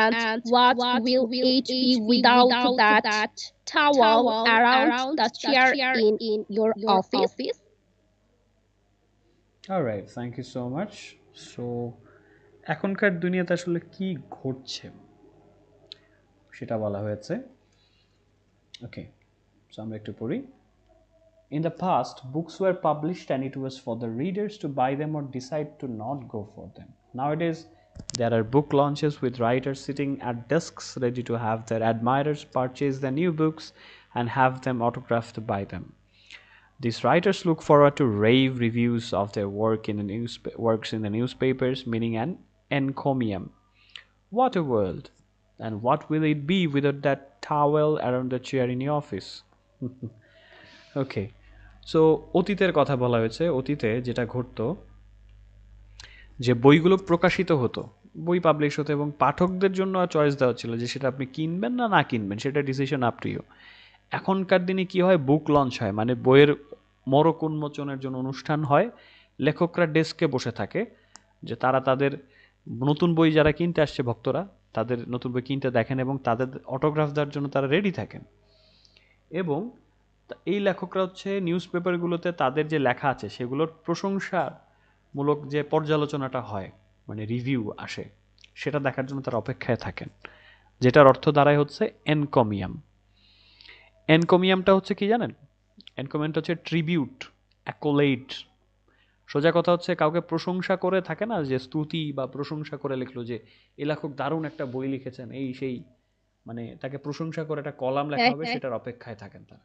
And what will it be without that towel around the chair in your office? Alright, thank you so much. So এখনকার দুনিয়াতে আসলে কি ঘটছে সেটা বলা হয়েছে। ওকে, সো আমরা একটু পড়ি। In the past, books were published and it was for the readers to buy them or decide to not go for them. Nowadays, there are book launches with writers sitting at desks ready to have their admirers purchase the new books and have them autographed by them. These writers look forward to rave reviews of their works in the newspapers, meaning an encomium. What a world! And what will it be without that towel around the chair in your office? Okay, so অতীতের কথা বলা হয়েছে। অতীতে যেটা ঘটতো, যে বইগুলো প্রকাশিত হতো, বই পাবলিশ হতো এবং পাঠকদের জন্য চয়েস দেওয়া ছিল যে সেটা আপনি কিনবেন না কিনবেন, সেটা ডিসিশন আপনিও। এখনকার দিনে কি হয়, বুক লঞ্চ হয়, মানে বইয়ের মরক উন্মোচনের জন্য অনুষ্ঠান হয়। লেখকরা ডেস্কে বসে থাকে, যে তারা তাদের নতুন বই যারা কিনতে আসছে ভক্তরা, তাদের নতুন বই কিনতে দেখেন এবং তাদের অটোগ্রাফ দেওয়ার জন্য তারা রেডি থাকেন। এবং এই লেখকরা হচ্ছে নিউজ পেপারগুলোতে তাদের যে লেখা আছে সেগুলোর প্রশংসামূলক যে পর্যালোচনাটা হয়, মানে রিভিউ আসে, সেটা দেখার জন্য তারা অপেক্ষায় থাকেন। যেটার অর্থ দাঁড়ায় হচ্ছে এনকমিয়াম। এনকমিয়ামটা হচ্ছে কি জানেন? এনকমিয়ামটা হচ্ছে ট্রিবিউট, অ্যাকোলেট। সোজা কথা হচ্ছে কাউকে প্রশংসা করে থাকে না, যে স্তুতি বা প্রশংসা করে লিখলো যে এই লেখক দারুণ একটা বই লিখেছেন, এই সেই, মানে তাকে প্রশংসা করে একটা কলাম লেখা হবে, সেটার অপেক্ষায় থাকেন তারা।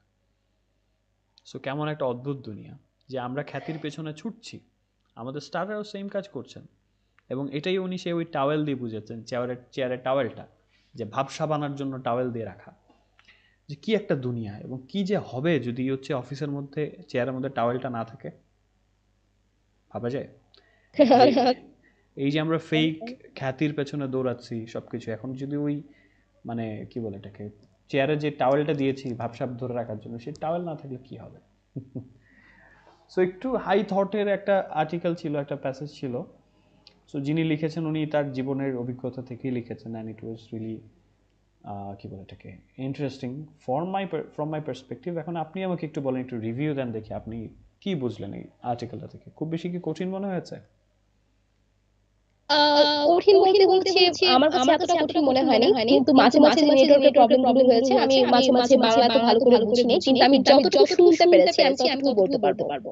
সো কেমন একটা অদ্ভুত দুনিয়া যে আমরা খ্যাতির পেছনে ছুটছি, আমাদের স্টাররাও সেম কাজ করছেন। এবং এটাই উনি সে ওই টাওয়েল দিয়ে বুঝেছেন, চেয়ারের টাওয়েলটা, যে ভাবসা বানার জন্য টাওয়েল দিয়ে রাখা, যে কি একটা দুনিয়া এবং কি যে হবে যদি হচ্ছে অফিসের মধ্যে চেয়ারের মধ্যে টাওয়েলটা না থাকে। ভাবা যায় যে এই যে আমরা ফেক খ্যাতির পেছনে দৌড়াচ্ছি সবকিছু, এখন যদি ওই মানে কি বলে এটাকে, চেয়ারে যে টাওয়েলটা দিয়েছি ভাবসাব ধরে রাখার জন্য, সেই টাওয়েল না থাকলে কি হবে? সো একটু হাই থটের একটা আর্টিকেল ছিল, একটা প্যাসেজ ছিল। সো যিনি লিখেছেন উনি তার জীবনের অভিজ্ঞতা থেকেই লিখেছেন, অ্যান্ড ইট ওয়াজ রিয়েলি কি বলে এটাকে, ইন্টারেস্টিং ফ্রম মাই পার্সপেক্টিভ। এখন আপনি আমাকে একটু বলেন, একটু রিভিউ দেন দেখি আপনি কি বুঝলেন এই আর্টিকেলটা থেকে। খুব বেশি কি কঠিন মনে হয়েছে? কঠিন বলতে হচ্ছে আমার কাছে এতটা কঠিন মনে হয়নি, কিন্তু মাঝে মাঝে যে নেটওয়ার্কের প্রবলেম গুলো হয়েছে, আমি মাঝে মাঝে বাংলাতে ভালো করে বুঝিনি, কিন্তু আমি যতটুকু শুনতে পেরেছি আমি ততটুকু বলতে পারবো।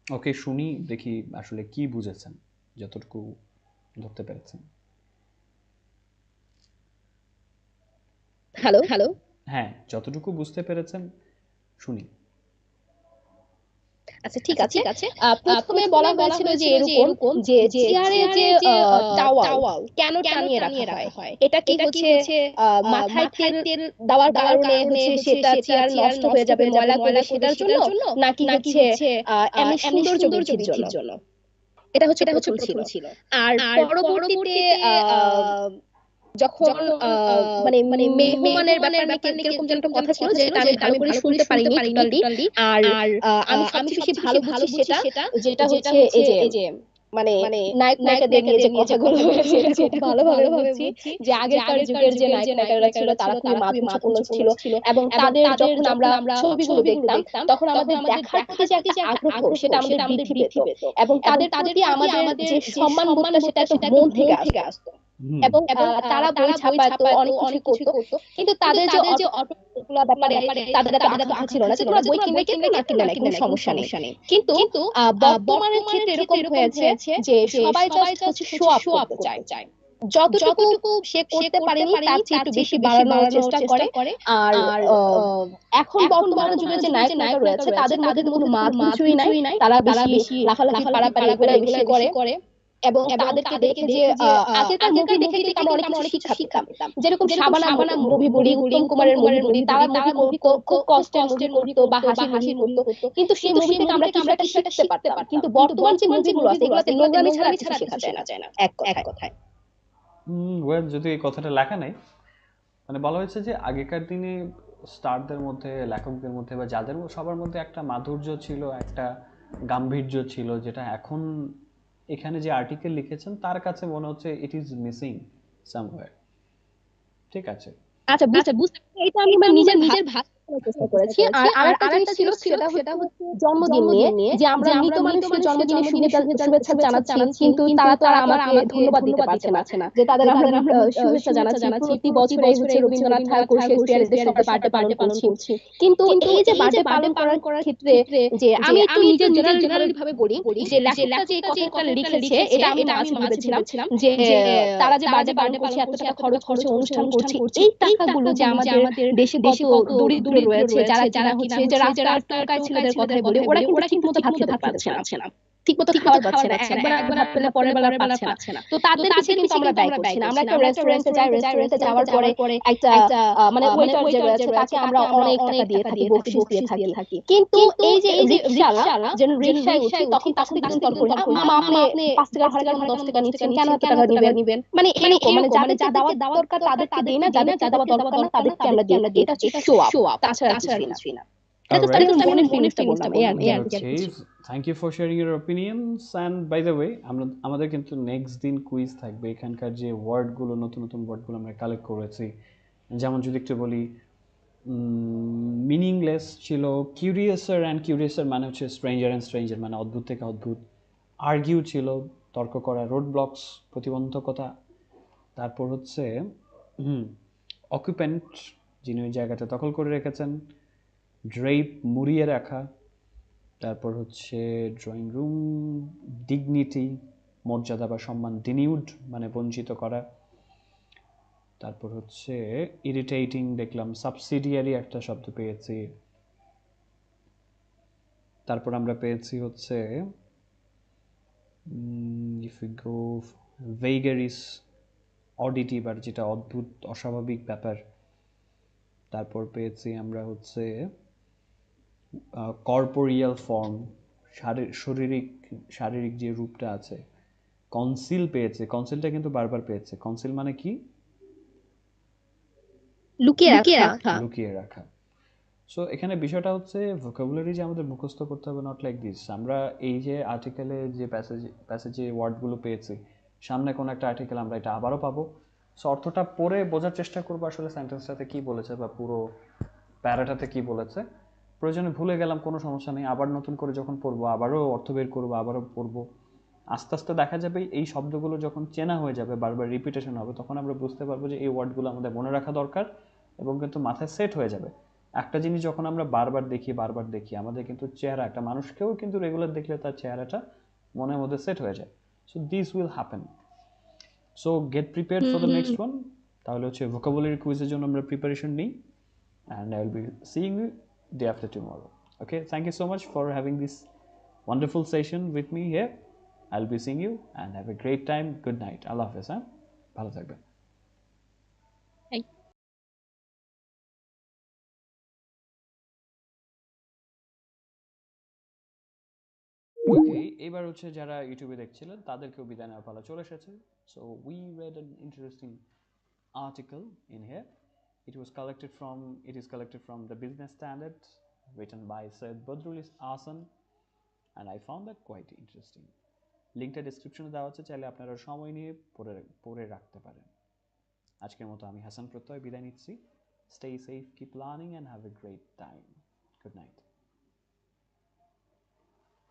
ওকে, শুনি দেখি আসলে কি বুঝেছেন, যতটুকু ধরতে পেরেছেন। হ্যালো। হ্যাঁ, যতটুকু বুঝতে পেরেছেন শুনি। আচ্ছা, ঠিক আছে। প্রথমে বলা হয়েছিল যে এরকম, যে চেয়ারে যে টাওয়াল কেন টানিয়ে রাখা হয়, এটা কি হচ্ছে মাথায় তেল দেওয়ার কারণে হচ্ছে সেটা চেয়ার নষ্ট হয়ে যাবে, ময়লা করবে সেটার জন্য, নাকি হচ্ছে এমনি সৌন্দর্য বৃদ্ধির জন্য? এটা হচ্ছে প্রথম ছিল। আর পরবর্তীতে যখন মানে মেহমানের ব্যাপার নিয়ে কিরকম যেন একটা কথা ছিল, যেটা আমি ভালো করে শুনতে পারিনি টোটালি। আর আমি সবচেয়ে বেশি ভালো বুঝি সেটা, যেটা হচ্ছে এই যে মানে নায়ক নায়িকাদের নিয়ে যে কথাগুলো হয়েছে, এটা খুব ভালোভাবে বুঝছি। যে আগেরকার যুগের যে নায়ক নায়িকারা ছিল তারা খুবই মাধুর্যপূর্ণ ছিল, এবং তাদের যখন আমরা ছবিগুলো দেখতাম তখন আমাদের দেখার প্রতি যে একটা আগ্রহ সেটা আমাদের বৃদ্ধি পেত, এবং তাদের প্রতি আমাদের যে সম্মান বোধটা সেটা একটা মন থেকে আসতো। এবং তারা বই ছাপাতো, অনেক কিছু করতো, কিন্তু তাদের যে অটোগুলা ব্যাপারে তাদের এত আকাঙ্ক্ষা ছিল না যে তোমরা বই কিনলে কিনবে, না কিনলে না, কোনো সমস্যা নেই। কিন্তু বর্তমানের ক্ষেত্রে এরকম হয়েছে যে সবাই জাস্ট হচ্ছে শো আপ করতে চায়, যতটুকু সে করতে পারেনি তার চেয়ে একটু বেশি বাড়ানোর চেষ্টা করে। আর এখন বর্তমান যুগের যে নায়ক নায়িকা রয়েছে তাদের মধ্যে কোনো মাধুর্যই নাই, তারা বেশি লাফালাফি পারাপারি এগুলো বেশি করে। এবং তাদেরকে দেখে যে আগেকার মুভি থেকে আমরা অনেক কিছু শিক্ষা পেতাম, যেরকম শাবানা মুভি বলি, উত্তম কুমারের মুভি বলি, তারা মুভি খুব কষ্টের মুভি করতো বা হাসির মুভি করতো, কিন্তু সেই মুভি থেকে আমরা কিছু একটা শিখতে পারতাম। কিন্তু বর্তমান যে মুভিগুলো আছে এগুলোতে নোংরামি ছাড়া কিছু শেখা যায় না, এক কথায়। ওয়েল, যদি এই কথাটা লেখা নাই, মানে বলা হয়েছে যে আগেকার দিনে স্টারদের মধ্যে, লেখকদের মধ্যে বা যাদের সবার মধ্যে একটা মাধুর্য ছিল, একটা গাম্ভীর্য ছিল, যেটা এখন এখানে যে আর্টিকেল লিখেছেন তার কাছে মনে হচ্ছে ইট ইজ মিসিং সামওয়্যার। ঠিক আছে। আচ্ছা, বুঝতে এটা আমি আমার নিজের ভাষায় বলার চেষ্টা করেছি। আর আরেকটা জিনিস ছিল, সেটা হচ্ছে জন্মদিন নিয়ে, যে আমরা মৃত মানুষকে জন্মদিনে শুভেচ্ছা জানাচ্ছি, কিন্তু তারা তো আর আমাকে ধন্যবাদ দিতে পারছে না, যে তাদের আমরা শুভেচ্ছা জানাচ্ছি প্রতি বছরেই হচ্ছে রবীন্দ্রনাথ ঠাকুর, শেক্সপিয়ার এদের সবার বার্থডে পালন করছি। কিন্তু এই যে বার্থডে পালন করার ক্ষেত্রে, যে আমি একটু নিজের জেনারেলি ভাবে বলি, যে লেখকটা যে কথাটা লিখেছে এটা আমি মাঝে ভেবেছিলাম যে তারা যে বার্থডে পালন করছে, এত টাকা খরচ করছে, অনুষ্ঠান করছে, এই টাকাগুলো যে আমাদের দেশে কত দরিদ্র রয়েছে, যারা কিনা হচ্ছে যে রাস্তার টোকায় ছেলেদের কথাই বলি, ওরা কিন্তু ঠিক মতো ভাত খেতে পারছে না, ঠিক মতো খাবার পাচ্ছে না, একবার ভাত পেলে পরের বেলা পাচ্ছে না। তো তাদের পিছে কিন্তু আমরা ব্যয় করছি না। আমরা একটা রেস্টুরেন্টে যাই, রেস্টুরেন্টে যাওয়ার পরে একটা মানে ওয়েটার যে রয়েছে তাকে আমরা অনেক টাকা দিয়ে থাকি, বকশিশ দিয়ে থাকি। কিন্তু এই যে রিকশাওয়ালা, যেন রিকশায় উঠি তখন তার সাথে কিন্তু তর্ক করি, মামা আপনি 5 টাকা ভাড়া কেন 10 টাকা নিচ্ছেন, কেন এত টাকা নিবেন? মানে এরকম, মানে যাদের যা দেওয়ার দরকার তাদেরকে দেই না, যাদের যা দেওয়া দরকার না তাদেরকে আমরা দিয়ে থাকি। এটা হচ্ছে শো আপ, তাছাড়া কিছুই না। এটা তো আমি মনের ফিলিংসটা বললাম, এই আর কি। Thank you for sharing your opinions. And by the way, আমাদের কিন্তু নেক্সট দিন কুইজ থাকবে। এখানকার যে ওয়ার্ডগুলো, নতুন নতুন ওয়ার্ডগুলো আমরা কালেক্ট করেছি, যেমন যদি একটু বলি, মিনিংলেস ছিল, কিউরিয়াসার, অ্যান্ড কিউরিয়াসার মানে হচ্ছে স্ট্রেঞ্জার, অ্যান্ড স্ট্রেঞ্জার মানে অদ্ভুত থেকে অদ্ভুত। আর্গিউ ছিল, তর্ক করা, রোড ব্লকস প্রতিবন্ধকতা। তারপর হচ্ছে অকুপেন্ট, যিনি ওই জায়গাটা দখল করে রেখেছেন। ড্রেপ, মুড়িয়ে রাখা। তারপর হচ্ছে ড্রয়িং রুম, ডিগনিটি, মর্যাদা বা সম্মান। ডিনিউড মানে বঞ্চিত করা। তারপর হচ্ছে ইরিটেটিং দেখলাম, সাবসিডিয়ারি একটা শব্দ পেয়েছি। তারপর আমরা পেয়েছি হচ্ছে ইফ ইউ গো ভেগারিস, অডিটি বা যেটা অদ্ভুত অস্বাভাবিক ব্যাপার। তারপর পেয়েছি আমরা হচ্ছে কর্পোরিয়াল ফর্ম, শারীরিক শারীরিক যে রূপটা আছে। কনসিল পেয়েছে, কনসিলটা কিন্তু বারবার পেয়েছে। কনসিল মানে কি? লুকিয়ে রাখা। লুকিয়ে রাখা। সো এখানে বিষয়টা হচ্ছে ভোকাবুলারি যে আমাদের মুখস্থ করতে হবে, নট লাইক দিস। আমরা এই যে আর্টিকেলে যে প্যাসেজে ওয়ার্ডগুলো পেয়েছি, সামনে কোনো একটা আর্টিকেল আমরা এটা আবারও পাবো। সো অর্থটা পড়ে বোঝার চেষ্টা করবো আসলে সেন্টেন্সটাতে কী বলেছে বা পুরো প্যারাটাতে কী বলেছে। প্রয়োজনে ভুলে গেলাম, কোনো সমস্যা নেই, আবার নতুন করে যখন পড়বো আবারও অর্থ বের করবো, আবারও পড়বো। আস্তে আস্তে দেখা যাবে এই শব্দগুলো যখন চেনা হয়ে যাবে, বারবার রিপিটেশন হবে, তখন আমরা বুঝতে পারবো যে এই ওয়ার্ডগুলো আমাদের মনে রাখা দরকার এবং কিন্তু মাথায় সেট হয়ে যাবে। একটা জিনিস যখন আমরা বারবার দেখি, আমাদের কিন্তু চেহারা, একটা মানুষকেও কিন্তু রেগুলার দেখলে তার চেহারাটা মনের মধ্যে সেট হয়ে যায়। So this will happen. So get prepared for the next one. তাহলে হচ্ছে ভোকাবুলারি কুইজের জন্য আমরা প্রিপারেশন নিই। And I will be seeing you day after tomorrow. Okay, thank you so much for having this wonderful session with me here. I'll be seeing you and have a great time. Good night. Allah Hafiz. ভালো থাকবেন। ওকে, এবার হচ্ছে যারা ইউটিউবে দেখছিলেন তাদেরকেও বিদায় নেওয়ার পালা চলে এসেছে। So we read an interesting article in here. It is collected from the Business Standard, written by Syed Badrul Ahsan, and I found that quite interesting. লিঙ্কটা ডেসক্রিপশনে দেওয়া আছে, চাইলে আপনারা সময় নিয়ে পড়ে রাখতে পারেন। আজকের মতো আমি হাসান প্রত্যয় বিদায় নিচ্ছি। Stay safe, keep learning and have a great time. Good night.